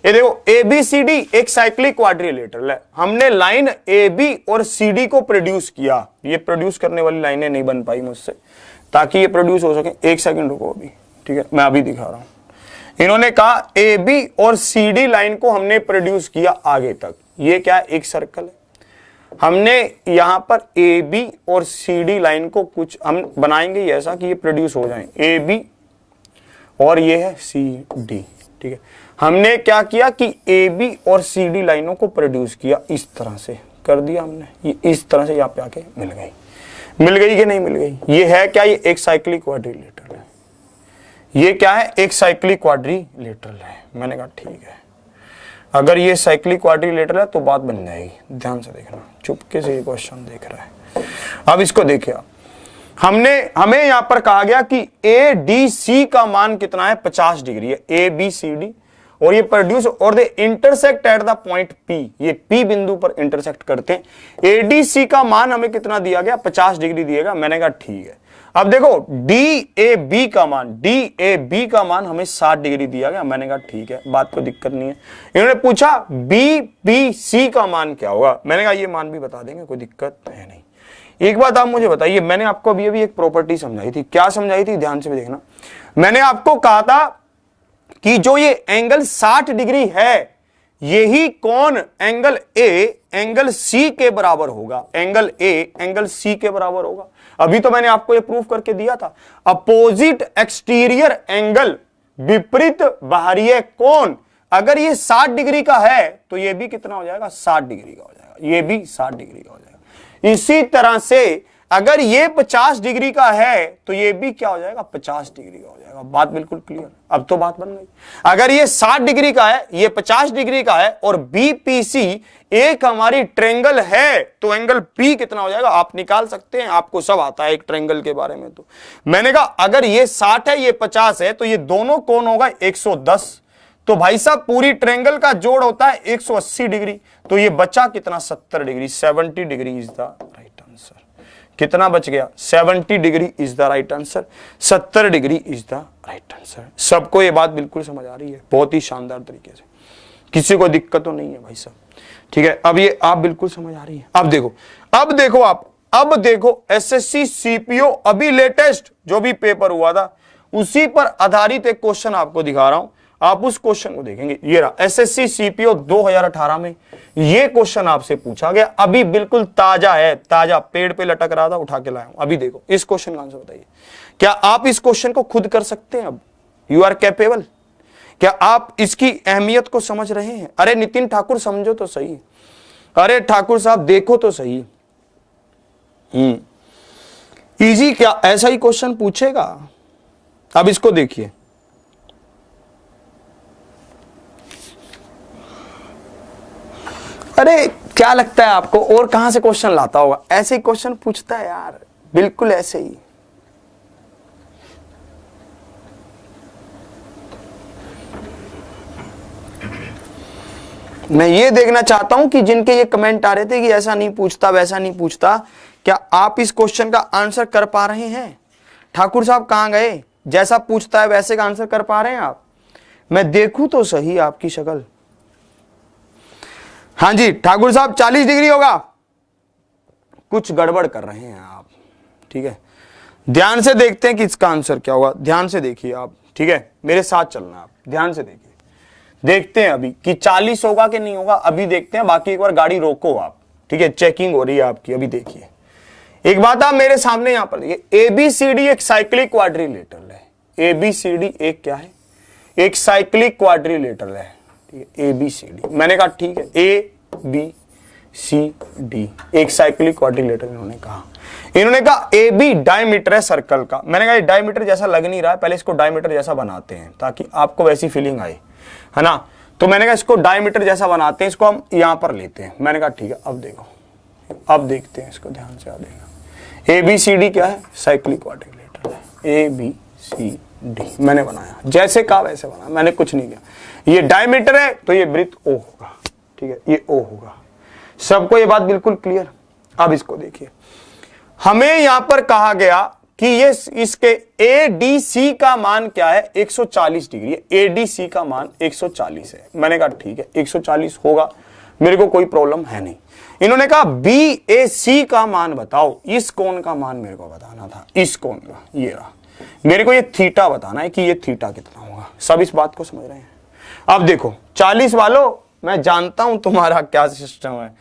ये देखो, ABCD एक साइक्लिक क्वाड्रिलेटरल है। हमने लाइन AB और CD को प्रोड्यूस किया। ये प्रोड्यूस करने वाली लाइनें नहीं बन पाई मुझसे, ताकि ये प्रोड्यूस हो सके। एक सेकंड रुको अभी, ठीक है, मैं अभी दिखा रहा हूं। इन्होंने कहा AB और CD लाइन को हमने प्रोड्यूस किया आगे तक। ये क्या है, एक सर्कल है। हमने यहां पर AB और CD लाइन को कुछ हम बनाएंगे ऐसा कि ये प्रोड्यूस हो जाए, AB और ये है CD, ठीक है। हमने क्या किया कि AB और CD लाइनों को प्रोड्यूस किया, इस तरह से कर दिया हमने। ये इस तरह से यहाँ पे आके मिल गई कि नहीं मिल गई? ये है क्या, ये एक साइक्लिक क्वाड्रिलेटरल है। ये क्या है, एक साइक्लिक क्वाड्रिलेटरल है। मैंने कहा ठीक है, अगर ये साइक्लिक क्वाड्रिलेटरल है तो बात बन जाएगी। ध्यान से देखना, चुपके से ये क्वेश्चन देख रहा है। अब इसको देखिए आप, हमें यहां पर कहा गया कि ADC का मान कितना है, 50 डिग्री है। ABCD और ये प्रोड्यूस और they intersect at the point P, ये P बिंदु पर इंटरसेक्ट करते हैं। ADC का मान हमें कितना दिया गया, 50 डिग्री दिएगा। मैंने कहा ठीक है। अब देखो DAB का मान हमें 60 डिग्री दिया गया। मैंने कहा ठीक है, बात को दिक्कत नहीं है। इन्होंने पूछा BBC का मान क्या होगा, मैंने कहा ये मान भी बता देंगे, कोई दिक्कत है नहीं। एक बात आप मुझे बताइए, मैंने आपको अभी एक प्रॉपर्टी समझाई थी। क्या समझाई थी, ध्यान से भी देखना। मैंने आपको कहा था कि जो ये एंगल 60 डिग्री है, यही कोण एंगल ए एंगल सी के बराबर होगा, एंगल ए एंगल सी के बराबर होगा। अभी तो मैंने आपको ये प्रूफ करके दिया था। अपोजिट एक्सटीरियर एंगल, विपरीत बाहरीय कोण, अगर ये 60 डिग्री का है तो ये भी कितना हो जाएगा, 60 डिग्री का हो जाएगा, ये भी 60 डिग्री का हो जाएगा। इसी तरह से अगर ये 50 डिग्री का है तो ये भी क्या हो जाएगा, 50 डिग्री का हो जाएगा। बात बिल्कुल क्लियर, अब तो बात बन गई। अगर ये 60 डिग्री का है, ये 50 डिग्री का है और बीपीसी एक हमारी ट्रायंगल है तो एंगल पी कितना हो जाएगा आप निकाल सकते हैं, आपको सब आता है एक ट्रायंगल के बारे में। तो मैंने कहा अगर ये 60 है ये 50 है तो ये दोनों कोण होगा 110। तो भाई साहब पूरी ट्रायंगल का जोड़ होता है 180 डिग्री, तो ये बचा कितना, 70 degree. 70 degree is the right answer. कितना बच गया, 70 degree is the right answer. 70 degree is the right answer. सबको ये बात बिल्कुल समझ आ रही है, बहुत ही शानदार तरीके से, किसी को दिक्कत तो नहीं है भाई साहब, ठीक है। अब ये आप बिल्कुल समझ आ रही है। अब देखो अब देखो एसएससी सीपीओ अभी लेटेस्ट जो भी पेपर हुआ था उसी पर आधारित एक क्वेश्चन आपको दिखा रहा हूं, आप उस क्वेश्चन को देखेंगे। ये रहा एसएससी सीपीओ 2018 में ये क्वेश्चन आपसे पूछा गया, अभी बिल्कुल ताजा है, ताजा पेड़ पे लटक रहा था, उठा के लाया हूं। अभी देखो इस क्वेश्चन का आंसर बताइए, क्या आप इस क्वेश्चन को खुद कर सकते हैं? अब यू आर कैपेबल? क्या आप इसकी अहमियत को समझ रहे हैं? अरे नितिन ठाकुर समझो तो सही, अरे ठाकुर साहब देखो तो सही। इजी क्या ऐसा ही क्वेश्चन पूछेगा? अब इसको देखिए, अरे क्या लगता है आपको और कहां से क्वेश्चन लाता होगा? ऐसे ही क्वेश्चन पूछता है यार, बिल्कुल ऐसे ही। मैं ये देखना चाहता हूं कि जिनके ये कमेंट आ रहे थे कि ऐसा नहीं पूछता वैसा नहीं पूछता, क्या आप इस क्वेश्चन का आंसर कर पा रहे हैं? ठाकुर साहब कहां गए? जैसा पूछता है वैसे का आंसर कर पा रहे हैं आप? मैं देखूं तो सही आपकी शक्ल। हाँ जी ठाकुर साहब 40 डिग्री होगा, कुछ गड़बड़ कर रहे हैं आप, ठीक है। ध्यान से देखते हैं कि इसका आंसर क्या होगा, ध्यान से देखिए आप, ठीक है, मेरे साथ चलना आप, ध्यान से देखिए। देखते हैं अभी कि 40 होगा कि नहीं होगा, अभी देखते हैं। बाकी एक बार गाड़ी रोको आप, ठीक है, चेकिंग हो रही है आपकी। अभी देखिए एक बात आप मेरे सामने यहां पर देखिए, एबीसीडी एक साइक्लिक क्वाड्रिलेटरल है। एबीसीडी एक क्या है, एक साइक्लिक क्वाड्रिलेटरल है, एबीसीडी। मैंने कहा ठीक है, ए बी सी डी एक साइक्लिक क्वाड्रिलेटरल इन्होंने कहा ए बी डायमीटर है सर्कल का। मैंने कहा डायमीटर जैसा लग नहीं रहा है, पहले इसको डायमीटर जैसा बनाते हैं ताकि आपको वैसी फीलिंग आए, है ना। तो मैंने कहा इसको डायमीटर जैसा बनाते हैं, इसको हम यहां पर लेते हैं। मैंने कहा ठीक है, अब देखो, अब देखते हैं इसको ध्यान से। आ देगा ए बी सी डी क्या है, साइक्लिक क्वाड्रिलेटरल है। ए बी सी डी मैंने बनाया, जैसे कहा वैसे बनाया, मैंने कुछ नहीं किया। ये डायमीटर है तो ये वृत्त ओ होगा, ठीक है, ये ओ होगा। सबको ये बात बिल्कुल क्लियर। अब इसको देखिए, हमें यहां पर कहा गया कि ये इसके एडीसी का मान क्या है, 140 डिग्री है। एडीसी का मान 140 है। मैंने कहा ठीक है 140 होगा, मेरे को कोई प्रॉब्लम है नहीं। इन्होंने कहा बीएसी का मान बताओ, इस कोण का मान मेरे को बताना था, इस कोण का ये रहा। मेरे को ये थीटा बताना है कि ये थीटा कितना होगा। सब इस बात को समझ रहे हैं? अब देखो 40 वालों, मैं जानता हूं तुम्हारा क्या सिस्टम है,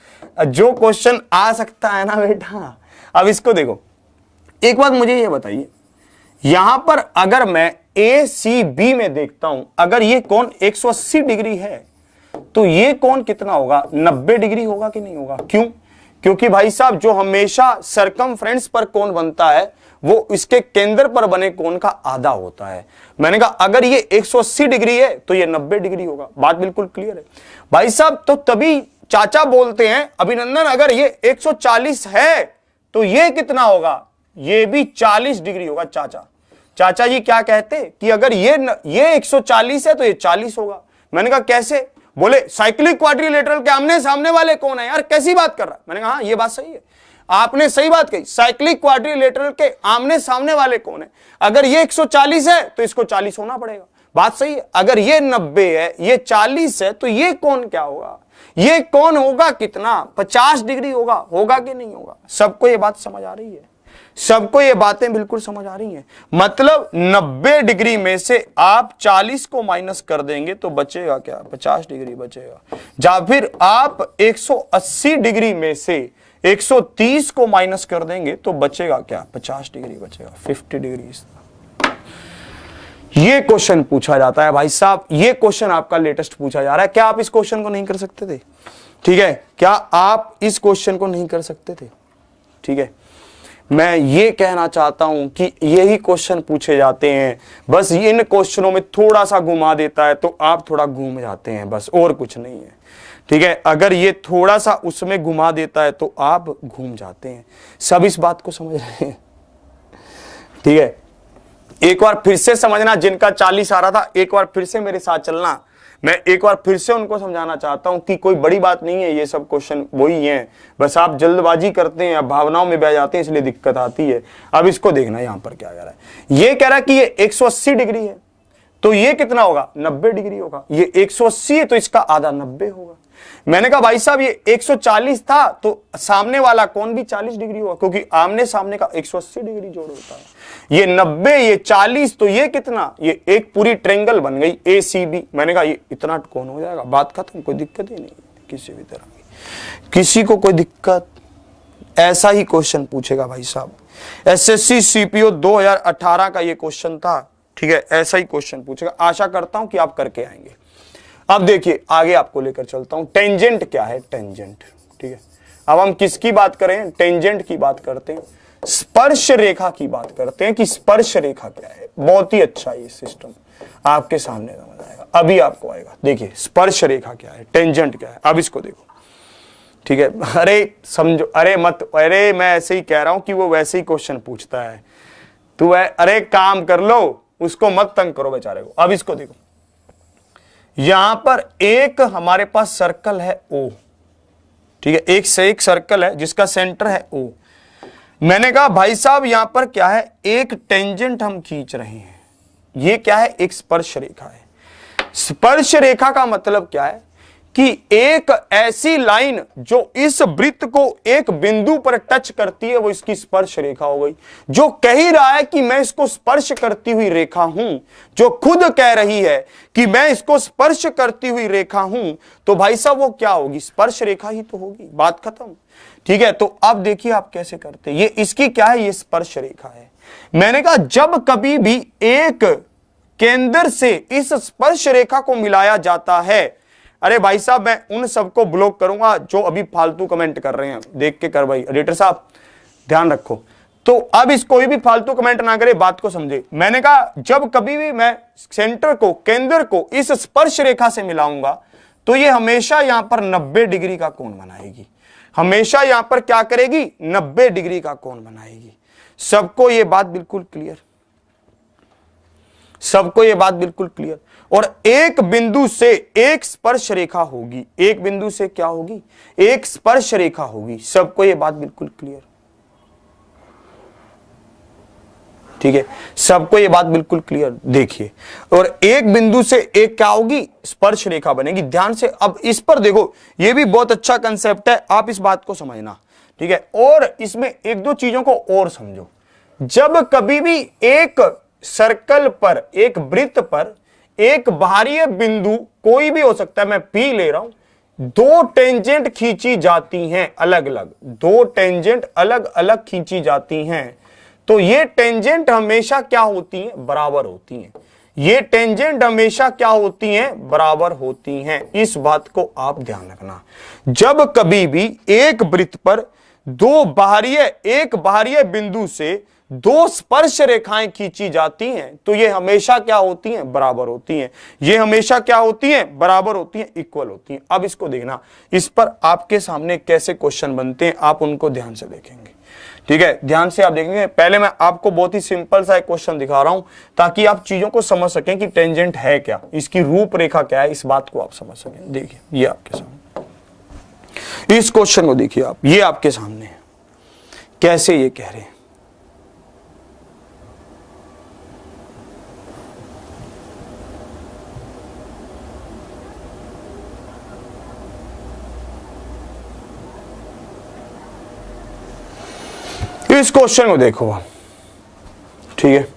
जो क्वेश्चन आ सकता है ना बेटा। अब इसको देखो, एक बात मुझे ये बताइए, यहां पर अगर मैं ए सी बी में देखता हूं, अगर ये कोण 180 डिग्री है तो ये कोण कितना होगा, 90 डिग्री होगा कि नहीं होगा? क्यों? क्योंकि भाई साहब जो हमेशा सरकमफ्रेंस पर कोण बनता है वो इसके केंद्र पर बने कोण का आधा होता है। मैंने कहा अगर ये 180 डिग्री है तो ये 90 डिग्री होगा। बात बिल्कुल क्लियर है भाई साहब। तो तभी चाचा बोलते हैं अभिनंदन अगर ये 140 है तो ये कितना होगा, ये भी 40 डिग्री होगा। चाचा जी क्या कहते कि अगर ये 140 है तो ये 40 होगा। मैंने कहा कैसे? बोले साइक्लिक क्वाड्रिलेटरल के आमने सामने वाले कौन है यार, कैसी बात कर रहा है? मैंने कहा हाँ ये बात सही है, आपने सही बात कही। साइक्लिक क्वाड्रिलेटरल के आमने सामने वाले कौन है? अगर ये 140 है तो इसको 40 होना पड़ेगा। बात सही है। अगर ये 90 है, ये 40 है, तो ये कौन क्या होगा? ये कौन होगा कितना, 50 डिग्री होगा कि नहीं होगा? सबको ये बात समझ आ रही है? सबको ये बातें बिल्कुल समझ आ रही हैं? मतलब 90 डिग्री में से आप 40 को माइनस कर देंगे तो बचेगा क्या? 50 डिग्री बचेगा। या फिर आप 180 डिग्री में से 130 को माइनस कर देंगे तो बचेगा क्या? 50 डिग्री बचेगा, 50 डिग्री। ये क्वेश्चन पूछा जाता है भाई साहब, ये क्वेश्चन आपका लेटेस्ट पूछा जा रहा है। क्या आप इस क्वेश्चन को नहीं कर सकते थे? ठीक है, क्या आप इस क्वेश्चन को नहीं कर सकते थे? ठीक है, मैं ये कहना चाहता हूं कि यही क्वेश्चन पूछे जाते हैं, बस इन क्वेश्चनों में थोड़ा सा घुमा देता है तो आप थोड़ा घूम जाते हैं, बस और कुछ नहीं है। ठीक है, अगर ये थोड़ा सा उसमें घुमा देता है तो आप घूम जाते हैं। सब इस बात को समझ रहे हैं? ठीक है, एक बार फिर से समझना, जिनका 40 आ रहा था एक बार फिर से मेरे साथ चलना। मैं एक बार फिर से उनको समझाना चाहता हूं कि कोई बड़ी बात नहीं है, ये सब क्वेश्चन वही हैं, बस आप जल्दबाजी करते हैं, भावनाओं में बह जाते हैं, इसलिए दिक्कत आती है। अब इसको देखना, यहां पर क्या कह रहा है। ये कह रहा है कि ये 180 डिग्री है तो ये कितना होगा? 90 डिग्री होगा। ये 180 है तो इसका आधा 90 होगा। मैंने कहा भाई साहब ये 140 था तो सामने वाला कौन भी 40 डिग्री होगा, क्योंकि आमने सामने का 180 डिग्री जोड़ होता है। ये 90, ये 40, तो ये कितना? ये एक पूरी ट्रायंगल बन गई ACB। मैंने कहा ये इतना कौन हो जाएगा, बात खत्म, कोई दिक्कत ही नहीं किसी भी तरह की, किसी को कोई दिक्कत। ऐसा ही क्वेश्चन पूछेगा भाई साहब, SSC CPO 2018 का ये क्वेश्चन था। ठीक है, ऐसा ही क्वेश्चन पूछेगा, आशा करता हूं कि आप करके आएंगे। अब देखिए आगे आपको लेकर चलता हूं, टेंजेंट क्या है? टेंजेंट, ठीक है, अब हम किसकी बात करें? टेंजेंट की बात करते हैं, स्पर्श रेखा की बात करते हैं कि स्पर्श रेखा क्या है। बहुत ही अच्छा ये सिस्टम आपके सामने समझ आएगा, अभी आपको आएगा। देखिए स्पर्श रेखा क्या है, टेंजेंट क्या है, अब इसको देखो। ठीक है, अरे समझो, अरे मत, अरे मैं ऐसे ही कह रहा हूं कि वो वैसे ही क्वेश्चन पूछता है, तू अरे काम कर लो, उसको मत तंग करो बेचारे को। अब इसको देखो, यहां पर एक हमारे पास सर्कल है O। ठीक है, एक से एक सर्कल है जिसका सेंटर है O। मैंने कहा भाई साहब यहां पर क्या है? एक टेंजेंट हम खींच रहे हैं। ये क्या है? एक स्पर्श रेखा है। स्पर्श रेखा का मतलब क्या है कि एक ऐसी लाइन जो इस वृत्त को एक बिंदु पर टच करती है, वो इसकी स्पर्श रेखा हो गई। जो कह ही रहा है कि मैं इसको स्पर्श करती हुई रेखा हूं, जो खुद कह रही है कि मैं इसको स्पर्श करती हुई रेखा हूं, तो भाई साहब वो क्या होगी? स्पर्श रेखा ही तो होगी, बात खत्म। ठीक है, तो अब देखिए आप कैसे करते हैं। ये इसकी क्या है? ये स्पर्श रेखा है। मैंने कहा जब कभी भी एक केंद्र से इस स्पर्श रेखा को मिलाया जाता है, अरे भाई साहब मैं उन सबको ब्लॉक करूंगा जो अभी फालतू कमेंट कर रहे हैं, देख के कर भाई, एडिटर साहब ध्यान रखो। तो अब इस कोई भी फालतू कमेंट ना करे, बात को समझे। मैंने कहा जब कभी भी मैं सेंटर को, केंद्र को इस स्पर्श रेखा से मिलाऊंगा तो ये हमेशा यहां पर 90 डिग्री का कोण बनाएगी, हमेशा यहां पर क्या करेगी? 90 डिग्री का कोण बनाएगी। सबको ये बात बिल्कुल क्लियर? सबको ये बात बिल्कुल क्लियर? और एक बिंदु से एक स्पर्श रेखा होगी, एक बिंदु से क्या होगी? एक स्पर्श रेखा होगी। सबको ये बात बिल्कुल क्लियर? ठीक है, सबको ये बात बिल्कुल क्लियर? देखिए, और एक बिंदु से एक क्या होगी? स्पर्श रेखा बनेगी। ध्यान से अब इस पर देखो, ये भी बहुत अच्छा कंसेप्ट है, आप इस बात को समझना। ठीक है, और इसमें एक दो चीजों को और समझो। जब कभी भी एक सर्कल पर, एक वृत्त पर एक बाहरी बिंदु कोई भी हो सकता है, मैं P ले रहा हूं, दो टेंजेंट खींची जाती हैं अलग अलग, दो टेंजेंट अलग अलग खींची जाती हैं, तो ये टेंजेंट हमेशा क्या होती हैं? बराबर होती हैं। ये टेंजेंट हमेशा क्या होती हैं? बराबर होती हैं। इस बात को आप ध्यान रखना। जब कभी भी एक वृत्त पर एक बाहरी बिंदु से दो स्पर्श रेखाएं खींची जाती हैं तो ये हमेशा क्या होती हैं? बराबर होती हैं। ये हमेशा क्या होती हैं? बराबर होती हैं, इक्वल होती हैं। अब इसको देखना, इस पर आपके सामने कैसे क्वेश्चन बनते हैं, आप उनको ध्यान से देखेंगे। ठीक है, ध्यान से आप देखेंगे। पहले मैं आपको बहुत ही सिंपल सा एक क्वेश्चन दिखा रहा हूं ताकि आप चीजों को समझ सकें कि टेंजेंट है क्या, इसकी रूपरेखा क्या है, इस बात को आप समझ सकें। देखिए ये आपके सामने, इस क्वेश्चन को देखिए आप, ये आपके सामने है, कैसे ये कह रहे हैं। इस क्वेश्चन को देखो, ठीक है।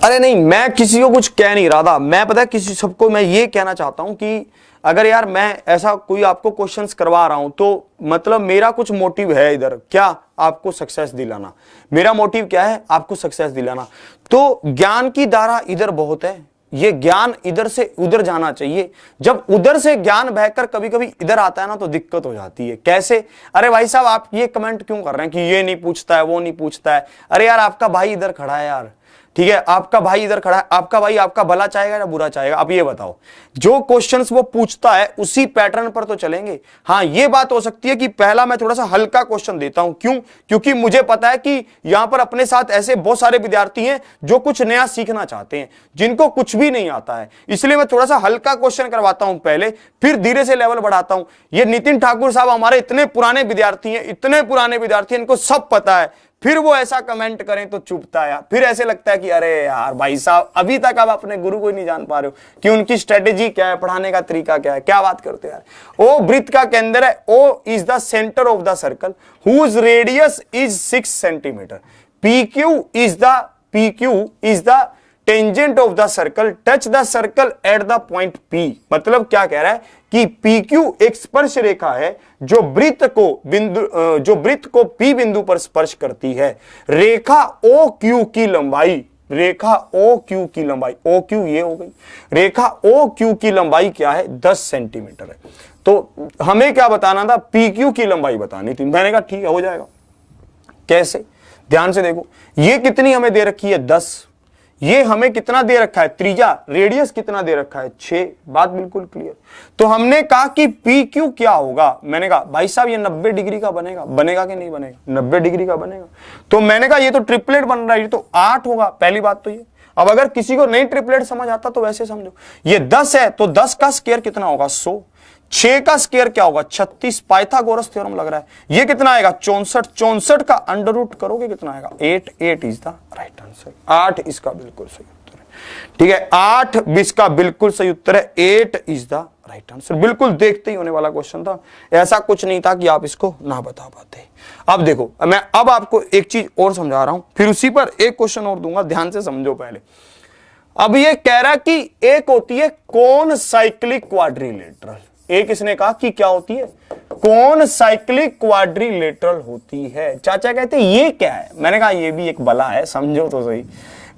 अरे नहीं, मैं किसी को कुछ कह नहीं रहा था, मैं पता है किसी सबको मैं ये कहना चाहता हूं कि अगर यार मैं ऐसा कोई आपको क्वेश्चंस करवा रहा हूं तो मतलब मेरा कुछ मोटिव है इधर, क्या आपको सक्सेस दिलाना। मेरा मोटिव क्या है? आपको सक्सेस दिलाना। तो ज्ञान की धारा इधर बहुत है, ये ज्ञान इधर से उधर जाना चाहिए। जब उधर से ज्ञान बहकर कभी कभी इधर आता है ना तो दिक्कत हो जाती है। कैसे? अरे भाई साहब आप ये कमेंट क्यों कर रहे हैं कि ये नहीं पूछता है, वो नहीं पूछता है। अरे यार आपका भाई इधर खड़ा है यार, ठीक है, आपका भाई इधर खड़ा है, आपका भाई आपका भला चाहेगा या बुरा चाहेगा? आप ये बताओ। जो क्वेश्चंस वो पूछता है उसी पैटर्न पर तो चलेंगे। हाँ, ये बात हो सकती है कि पहला मैं थोड़ा सा हल्का क्वेश्चन देता हूं। क्यों? क्योंकि मुझे पता है कि यहां पर अपने साथ ऐसे बहुत सारे विद्यार्थी हैं जो कुछ नया सीखना चाहते हैं, जिनको कुछ भी नहीं आता है। इसलिए मैं थोड़ा सा हल्का क्वेश्चन करवाता हूं पहले, फिर धीरे से लेवल बढ़ाता हूं। ये नितिन ठाकुर साहब हमारे इतने पुराने विद्यार्थी हैं, इतने पुराने विद्यार्थी, इनको सब पता है, फिर वो ऐसा कमेंट करें तो चुभता है। फिर ऐसे लगता है कि अरे यार भाई साहब अभी तक आप अपने गुरु को ही नहीं जान पा रहे हो कि उनकी स्ट्रेटेजी क्या है, पढ़ाने का तरीका क्या है, क्या बात करते हैं यार। ओ वृत्त का केंद्र है, O is the centre of the circle whose radius is 6 centimetre. PQ is the tangent of the circle, touch the circle at the point P। मतलब क्या कह रहा है कि PQ एक स्पर्श रेखा है जो वृत्त को P बिंदु पर स्पर्श करती है। रेखा OQ की लंबाई, रेखा OQ की लंबाई, OQ ये हो गई, रेखा OQ की लंबाई क्या है? 10 सेंटीमीटर है। तो हमें क्या बताना था? PQ की लंबाई बतानी थी। मैंने कहा ठीक है, हो जाएगा। कैसे? ध्यान से देखो, ये कितनी हमें दे रखी है? 10। ये हमें कितना दे रखा है? त्रिज्या, रेडियस कितना दे रखा है? 6। बात बिल्कुल क्लियर। तो हमने कहा कि PQ क्या होगा? मैंने कहा भाई साहब ये 90 डिग्री का बनेगा। बनेगा कि नहीं बनेगा? 90 डिग्री का बनेगा। तो मैंने कहा ये तो ट्रिपलेट बन रहा है, ये तो 8 होगा। पहली बात तो ये। अब अगर किसी को नहीं ट्रिपलेट समझ आता तो वैसे समझो, ये 10 है तो 10 का स्क्वायर कितना होगा? 100। 6 का स्क्वायर क्या होगा? 36। पाइथागोरस थ्योरम लग रहा है। ये कितना आएगा? 64। 64 का अंडर रूट करोगे कितना आएगा? 8। 8 इज द राइट आंसर। 8 इसका बिल्कुल सही उत्तर है। ठीक है, 8 इसका बिल्कुल सही उत्तर है। 8 इज द राइट आंसर। बिल्कुल देखते ही होने वाला क्वेश्चन था, ऐसा कुछ नहीं था कि आप इसको ना बता पाते। अब देखो, मैं अब आपको एक चीज और समझा रहा हूं, फिर उसी पर एक क्वेश्चन और दूंगा, ध्यान से समझो पहले। अब ये कह रहा है कि एक होती है कौन साइक्लिक क्वाड्रिलेटरल। एक इसने कहा कि क्या होती है? कौन साइक्लिक क्वाड्रिलेटरल होती है। चाचा कहते ये क्या है? मैंने कहा ये भी एक बला है, समझो तो सही।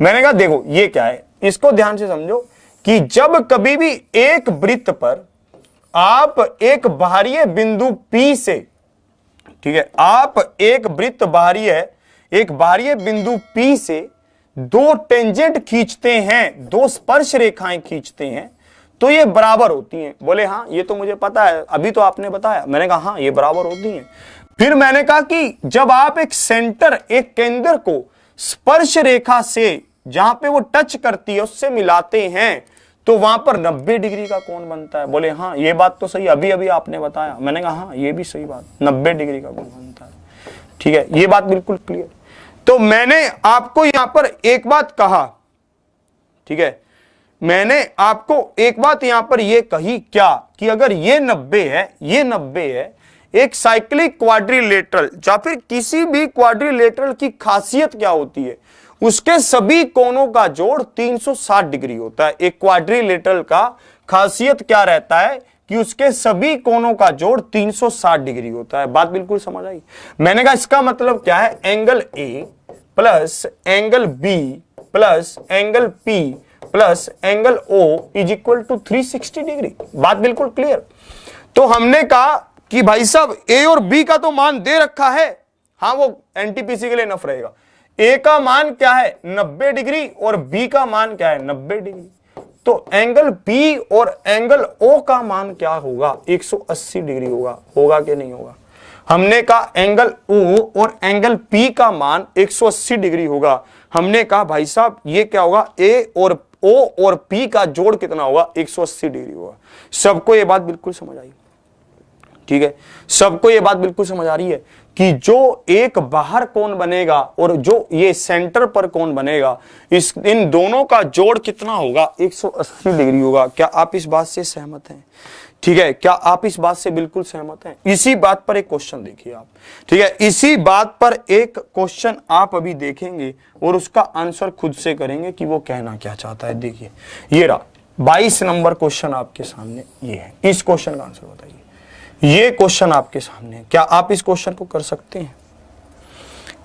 मैंने कहा देखो ये क्या है, इसको ध्यान से समझो कि जब कभी भी एक वृत्त पर आप एक बाहरी बिंदु P से, ठीक है, आप एक वृत्त एक बाहरी बिंदु P से दो टेंजेंट खींचते हैं, दो स्पर्श रेखाएं खींचते हैं, तो ये बराबर होती हैं। बोले हाँ ये तो मुझे पता है, अभी तो आपने बताया। मैंने कहा हाँ ये बराबर होती हैं। फिर मैंने कहा कि जब आप एक सेंटर, एक केंद्र को स्पर्श रेखा से जहां पे वो टच करती है उससे मिलाते हैं तो वहां पर 90 डिग्री का कोण बनता है। बोले हाँ ये बात तो सही, अभी अभी आपने बताया। मैंने कहा हाँ ये भी सही बात, 90 डिग्री का कोण बनता है। ठीक है, ये बात बिल्कुल क्लियर। तो मैंने आपको यहां पर एक बात कहा, ठीक है, मैंने आपको एक बात यहां पर यह कही क्या कि अगर ये 90 है, ये 90 है, एक साइक्लिक क्वाड्रिलेटरल या फिर किसी भी क्वाड्रिलेटरल की खासियत क्या होती है? उसके सभी कोनों का जोड़ 360 डिग्री होता है। एक क्वाड्रिलेटरल का खासियत क्या रहता है कि उसके सभी कोनों का जोड़ 360 डिग्री होता है। बात बिल्कुल समझ आई। मैंने कहा इसका मतलब क्या है? Angle A plus angle B plus angle P plus angle O is equal to 360 degree. बात बिल्कुल क्लियर। तो हमने कहा कि भाई साहब ए और बी का तो मान दे रखा है, हाँ वो एनटीपीसी के लिए नफ रहेगा। ए का मान क्या है? 90 डिग्री और बी का मान क्या है? 90 डिग्री। तो एंगल बी और एंगल ओ का मान क्या होगा? 180 डिग्री होगा। होगा कि नहीं होगा? हमने कहा एंगल ओ और एंगल पी का मान 180 डिग्री होगा। हमने कहा भाई साहब ये क्या होगा? ए और ओ और पी का जोड़ कितना होगा? 180 डिग्री होगा। सबको ये बात बिल्कुल समझ आई? ठीक है, सबको ये बात बिल्कुल समझ आ रही है कि जो एक बाहर कोण बनेगा और जो ये सेंटर पर कोण बनेगा, इन दोनों का जोड़ कितना होगा? 180 डिग्री होगा। क्या आप इस बात से सहमत हैं? ठीक है, क्या आप इस बात से बिल्कुल सहमत हैं? इसी बात पर एक क्वेश्चन देखिए आप, ठीक है, इसी बात पर एक क्वेश्चन आप अभी देखेंगे और उसका आंसर खुद से करेंगे कि वो कहना क्या चाहता है। देखिए ये रहा 22 नंबर क्वेश्चन आपके सामने, ये है, इस क्वेश्चन का आंसर बताइए। ये क्वेश्चन आपके सामने है, क्या आप इस क्वेश्चन को कर सकते हैं?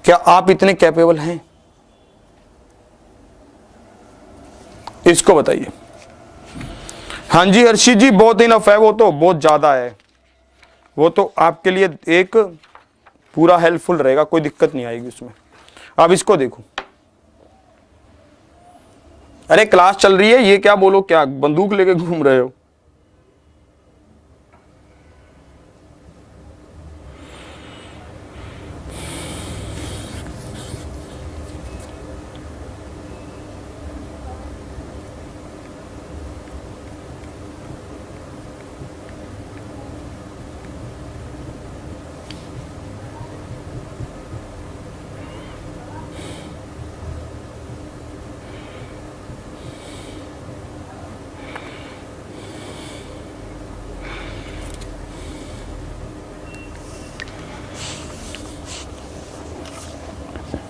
क्या आप इतने कैपेबल हैं? इसको बताइए। हाँ जी हर्षित जी, बहुत इनफ है, वो तो बहुत ज्यादा है, वो तो आपके लिए एक पूरा हेल्पफुल रहेगा, कोई दिक्कत नहीं आएगी उसमें। अब इसको देखो, अरे क्लास चल रही है, ये क्या बोलो, क्या बंदूक लेके घूम रहे हो?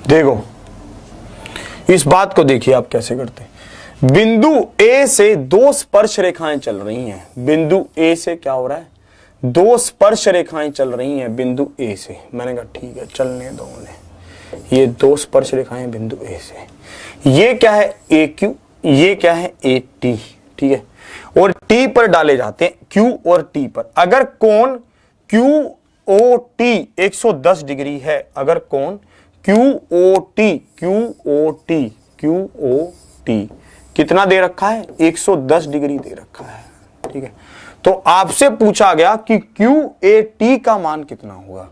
देखो इस बात को देखिए आप कैसे करते हैं। बिंदु ए से दो स्पर्श रेखाएं चल रही हैं। बिंदु ए से क्या हो रहा है, दो स्पर्श रेखाएं चल रही हैं बिंदु ए से। मैंने कहा ठीक है चलने दो उन्हें, ये दो स्पर्श रेखाएं बिंदु ए से। ये क्या है ए क्यू, ये क्या है ए टी, ठीक है, और टी पर डाले जाते हैं क्यू और टी पर। अगर कोण क्यू ओ टी 110 डिग्री है, अगर कोण QOT कितना दे रखा है, 110 डिग्री दे रखा है, ठीक है। तो आपसे पूछा गया कि QAT का मान कितना होगा,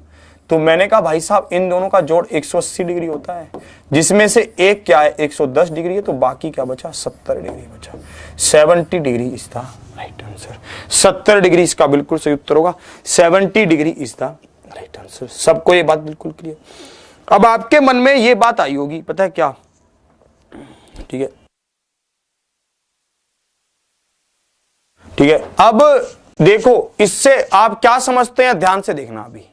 तो मैंने कहा भाई साहब इन दोनों का जोड़ 180 डिग्री होता है, जिसमें से एक क्या है 110 डिग्री है, तो बाकी क्या बचा 70 डिग्री बचा। 70 degree is the right answer. 70 degree इसका बिल्कुल सही उत्तर होगा। 70 degree is the right answer. सबको ये बात बिल्कुल क्लियर। अब आपके मन में ये बात आई होगी, पता है क्या, ठीक है, ठीक है। अब देखो इससे आप क्या समझते हैं, ध्यान से देखना। अभी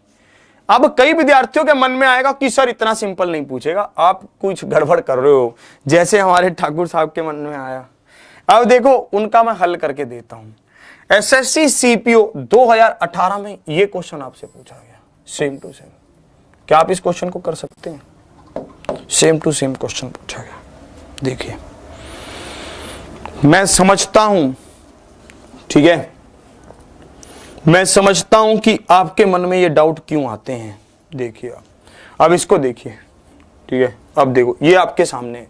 अब कई विद्यार्थियों के मन में आएगा कि सर इतना सिंपल नहीं पूछेगा, आप कुछ गड़बड़ कर रहे हो, जैसे हमारे ठाकुर साहब के मन में आया। अब देखो उनका मैं हल करके देता हूं। एसएससी सीपीओ 2018 में ये क्वेश्चन आपसे पूछा गया, सेम टू सेम। क्या आप इस क्वेश्चन को कर सकते हैं? सेम टू सेम क्वेश्चन पूछा गया। देखिए मैं समझता हूं, ठीक है, मैं समझता हूं कि आपके मन में ये डाउट क्यों आते हैं। देखिए अब इसको देखिए, ठीक है। अब देखो ये आपके सामने है।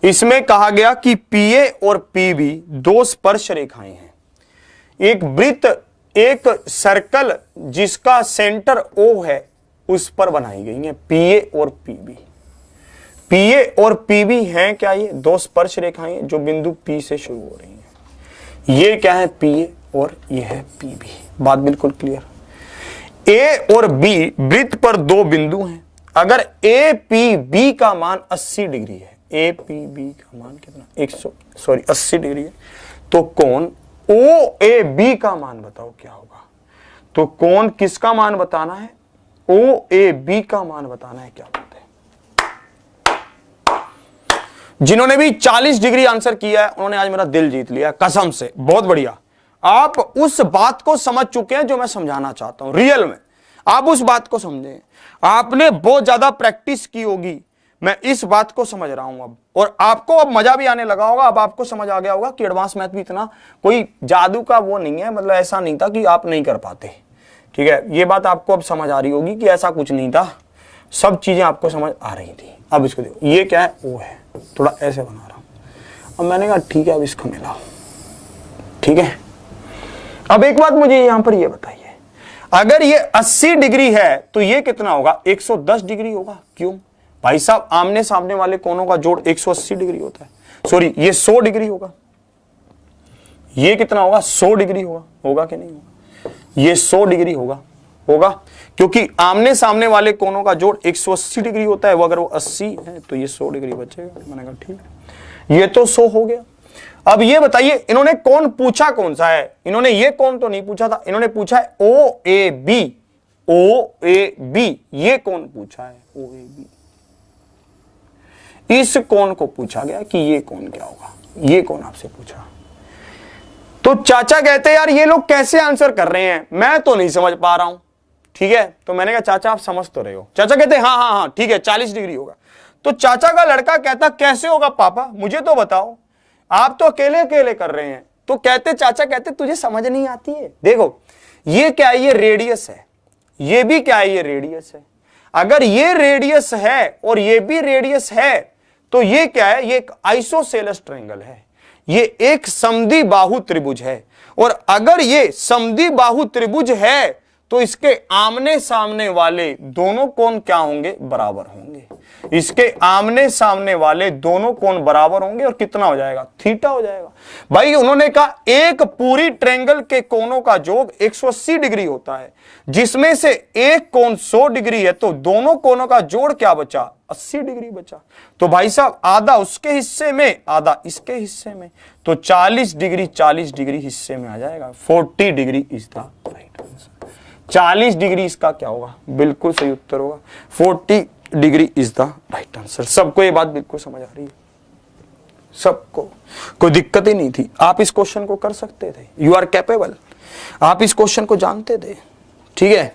इसमें कहा गया कि पीए और पीबी दो स्पर्श रेखाएं हैं। एक वृत्त, एक सर्कल जिसका सेंटर ओ है उस पर बनाई गई है। पीए और पीबी, पीए और पीबी हैं क्या, ये दो स्पर्श रेखाएं जो बिंदु पी से शुरू हो रही हैं। ये क्या है पीए और ये है पीबी। बात बिल्कुल क्लियर। ए और बी वृत्त पर दो बिंदु हैं। अगर ए पी बी का मान 80 डिग्री है, ए पी बी का मान कितना 80 डिग्री है, तो कोण ओ ए बी का मान बताओ क्या होगा। तो कोण किसका मान बताना है, ओ ए बी का मान बताना है। क्या बात है, जिन्होंने भी 40 डिग्री आंसर किया है उन्होंने आज मेरा दिल जीत लिया, कसम से। बहुत बढ़िया, आप उस बात को समझ चुके हैं जो मैं समझाना चाहता हूं। रियल में आप उस बात को समझे, आपने बहुत ज्यादा प्रैक्टिस की होगी, मैं इस बात को समझ रहा हूं अब, और आपको अब मजा भी आने लगा होगा। अब आपको समझ आ गया होगा कि एडवांस मैथ भी इतना कोई जादू का वो नहीं है, मतलब ऐसा नहीं था कि आप नहीं कर पाते, ठीक है। ये बात आपको अब समझ आ रही होगी कि ऐसा कुछ नहीं था, सब चीजें आपको समझ आ रही थी। अब इसको देखो, ये क्या है, वो है, थोड़ा ऐसे बना रहा हूं। अब मैंने कहा ठीक है अब इसको मिलाओ, ठीक है। अब एक बात मुझे यहां पर ये बताइए, अगर ये 80 डिग्री है तो ये कितना होगा, 110 डिग्री होगा। क्यों भाई साहब, आमने सामने वाले कोनों का जोड़ 180 डिग्री होता है। सॉरी, ये 100 डिग्री होगा। ये कितना होगा, 100 डिग्री होगा, होगा कि नहीं होगा, ये 100 डिग्री होगा, होगा, क्योंकि आमने सामने वाले कोनों का जोड़ 180 डिग्री होता है। वो अगर वो 80 है तो ये 100 डिग्री बचेगा। मैंने कहा ठीक है, ये तो 100 हो गया। अब ये बताइए इन्होंने कौन पूछा कौन सा है, इन्होंने ये कौन तो नहीं पूछा था, इन्होंने पूछा है ओ A B, O A B, ये कौन पूछा है ओ ए बी, इस कौन को पूछा गया कि ये कौन क्या होगा, ये कौन आपसे पूछा। तो चाचा कहते यार ये लोग कैसे आंसर कर रहे हैं, मैं तो नहीं समझ पा रहा हूं। ठीक है, तो मैंने कहा चाचा आप समझ तो रहे हो। चाचा कहते हाँ हाँ हाँ ठीक है 40 डिग्री होगा। तो चाचा का लड़का कहता कैसे होगा पापा, मुझे तो बताओ, आप तो अकेले अकेले कर रहे हैं। तो कहते चाचा कहते तुझे समझ नहीं आती है, देखो ये क्या है, ये रेडियस है, ये भी क्या है, ये रेडियस है। अगर ये रेडियस है और ये भी रेडियस है तो ये क्या है, ये एक आइसोसेलेस ट्रायंगल है, ये एक समद्विबाहु त्रिभुज है। और अगर ये समद्विबाहु त्रिभुज है तो इसके आमने सामने वाले दोनों कोण क्या होंगे, बराबर होंगे। इसके आमने सामने वाले दोनों कोण बराबर होंगे और कितना हो जाएगा, थीटा हो जाएगा। भाई उन्होंने कहा एक पूरी ट्रायंगल के कोणों का योग 180 डिग्री होता है, जिसमें से एक कोण 100 डिग्री है, तो दोनों कोणों का जोड़ क्या बचा, 80 डिग्री बचा। तो भाई साहब आधा उसके हिस्से में आधा इसके हिस्से में, तो 40 डिग्री हिस्से में आ जाएगा। 40 degree is the right answer. 40 degree इसका क्या होगा, बिल्कुल सही उत्तर होगा। 40 degree is the right answer. सबको ये बात बिल्कुल समझ आ रही है, सबको कोई दिक्कत ही नहीं थी। आप इस क्वेश्चन को कर सकते थे, यू आर कैपेबल, आप इस क्वेश्चन को जानते थे। ठीक है,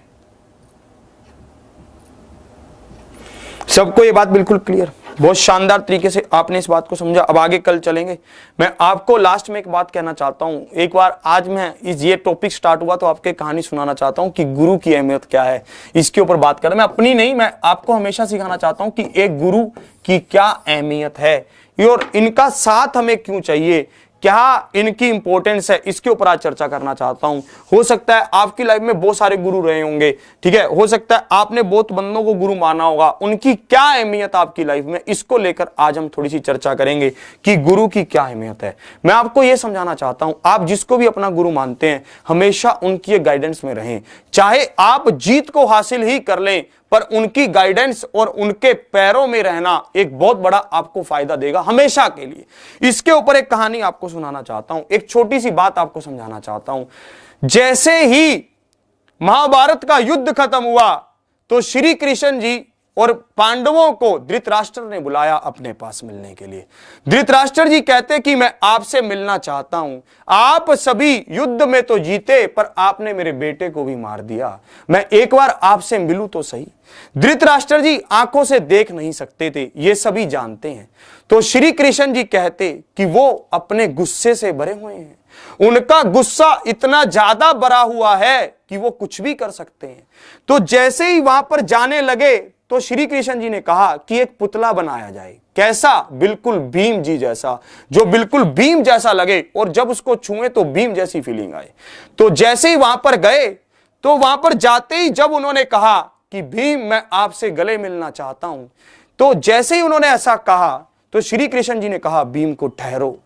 सबको ये बात बिल्कुल क्लियर, बहुत शानदार तरीके से आपने इस बात को समझा। अब आगे कल चलेंगे। मैं आपको लास्ट में एक बात कहना चाहता हूं, एक बार आज मैं ये टॉपिक स्टार्ट हुआ तो आपके कहानी सुनाना चाहता हूं कि गुरु की अहमियत क्या है, इसके ऊपर बात करें। मैं अपनी नहीं, मैं आपको हमेशा सिखाना चाहता हूं कि एक गुरु की क्या अहमियत है और इनका साथ हमें क्यों चाहिए, क्या इनकी इंपॉर्टेंस है, इसके ऊपर आज चर्चा करना चाहता हूं। हो सकता है आपकी लाइफ में बहुत सारे गुरु रहे होंगे, ठीक है, हो सकता है आपने बहुत बंदों को गुरु माना होगा, उनकी क्या अहमियत आपकी लाइफ में, इसको लेकर आज हम थोड़ी सी चर्चा करेंगे कि गुरु की क्या अहमियत है। मैं आपको यह समझाना चाहता हूं, आप जिसको भी अपना गुरु मानते हैं हमेशा उनकी गाइडेंस में रहें। चाहे आप जीत को हासिल ही कर लें, पर उनकी गाइडेंस और उनके पैरों में रहना एक बहुत बड़ा आपको फायदा देगा हमेशा के लिए। इसके ऊपर एक कहानी आपको सुनाना चाहता हूं, एक छोटी सी बात आपको समझाना चाहता हूं। जैसे ही महाभारत का युद्ध खत्म हुआ तो श्री कृष्ण जी और पांडवों को धृतराष्ट्र ने बुलाया अपने पास मिलने के लिए। धृतराष्ट्र जी कहते कि मैं आपसे मिलना चाहता हूं, आप सभी युद्ध में तो जीते पर आपने मेरे बेटे को भी मार दिया, मैं एक बार आपसे मिलूं तो सही। धृतराष्ट्र जी आंखों से देख नहीं सकते थे, ये सभी जानते हैं। तो श्री कृष्ण जी कहते कि वो अपने गुस्से से भरे हुए हैं, उनका गुस्सा इतना ज्यादा भरा हुआ है कि वो कुछ भी कर सकते हैं। तो जैसे ही वहां पर जाने लगे तो श्री कृष्ण जी ने कहा कि एक पुतला बनाया जाए। कैसा? बिल्कुल भीम जी जैसा, जो बिल्कुल भीम जैसा लगे और जब उसको छुए तो भीम जैसी फीलिंग आए। तो जैसे ही वहां पर गए तो वहां पर जाते ही जब उन्होंने कहा कि भीम मैं आपसे गले मिलना चाहता हूं, तो जैसे ही उन्होंने ऐसा कहा तो श्री कृष्ण जी ने कहा भीम को ठहरो,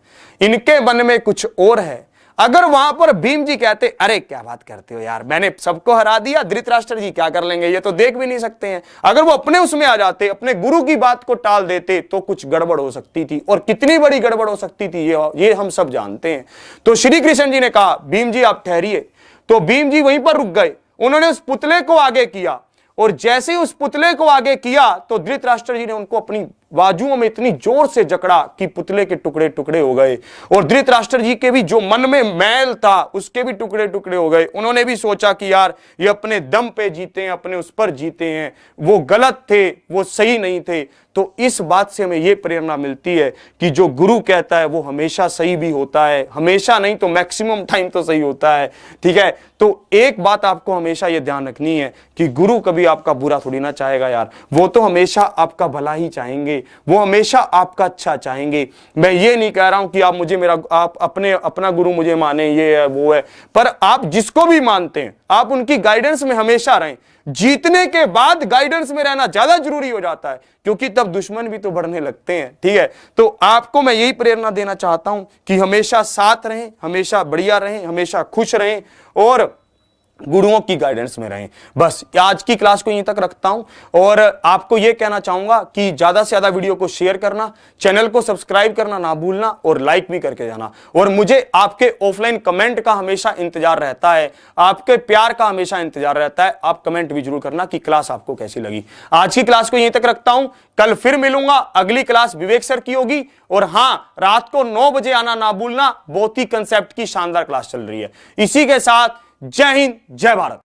इनके मन में कुछ और है। अगर वहां पर भीम जी कहते अरे क्या बात करते हो यार, मैंने सबको हरा दिया, धृतराष्ट्र जी क्या कर लेंगे, ये तो देख भी नहीं सकते हैं, अगर वो अपने उसमें आ जाते, अपने गुरु की बात को टाल देते तो कुछ गड़बड़ हो सकती थी, और कितनी बड़ी गड़बड़ हो सकती थी ये हम सब जानते हैं। तो श्री कृष्ण जी ने कहा भीम जी आप ठहरिए। तो भीम जी वहीं पर रुक गए, उन्होंने उस पुतले को आगे किया, और जैसे ही उस पुतले को आगे किया तो धृतराष्ट्र जी ने उनको अपनी बाजुओं में इतनी जोर से जकड़ा कि पुतले के टुकड़े टुकड़े हो गए, और धृतराष्ट्र जी के भी जो मन में मैल था उसके भी टुकड़े टुकड़े हो गए। उन्होंने भी सोचा कि यार ये अपने दम पे जीते हैं, अपने उस पर जीते हैं, वो गलत थे, वो सही नहीं थे। तो इस बात से हमें ये प्रेरणा मिलती है कि जो गुरु कहता है वो हमेशा सही भी होता है, हमेशा नहीं तो मैक्सिमम टाइम तो सही होता है। ठीक है, तो एक बात आपको हमेशा ये ध्यान रखनी है कि गुरु कभी आपका बुरा थोड़ी ना चाहेगा यार, वो तो हमेशा आपका भला ही चाहेंगे, वो हमेशा आपका अच्छा चाहेंगे। मैं ये नहीं कह रहा हूं कि आप अपना गुरु मुझे माने, ये है वो है, पर आप जिसको भी मानते हैं आप उनकी गाइडेंस में हमेशा रहें। जीतने के बाद गाइडेंस में रहना ज्यादा जरूरी हो जाता है, क्योंकि तब दुश्मन भी तो बढ़ने लगते हैं। ठीक है, तो आपको मैं यही प्रेरणा देना चाहता हूं कि हमेशा साथ रहें, हमेशा बढ़िया रहें, हमेशा खुश रहें, और गुरुओं की गाइडेंस में रहें। बस आज की क्लास को यहीं तक रखता हूं और आपको यह कहना चाहूंगा कि ज्यादा से ज्यादा वीडियो को शेयर करना, चैनल को सब्सक्राइब करना ना भूलना और लाइक भी करके जाना। और मुझे आपके ऑफलाइन कमेंट का हमेशा इंतजार रहता है, आपके प्यार का हमेशा इंतजार रहता है। आप कमेंट भी जरूर करना कि क्लास आपको कैसी लगी। आज की क्लास को यहीं तक रखता हूं, कल फिर मिलूंगा। अगली क्लास विवेक सर की होगी और हां, रात को 9 बजे आना ना भूलना। बहुत ही कंसेप्ट की शानदार क्लास चल रही है। इसी के साथ जय हिंद, जय भारत।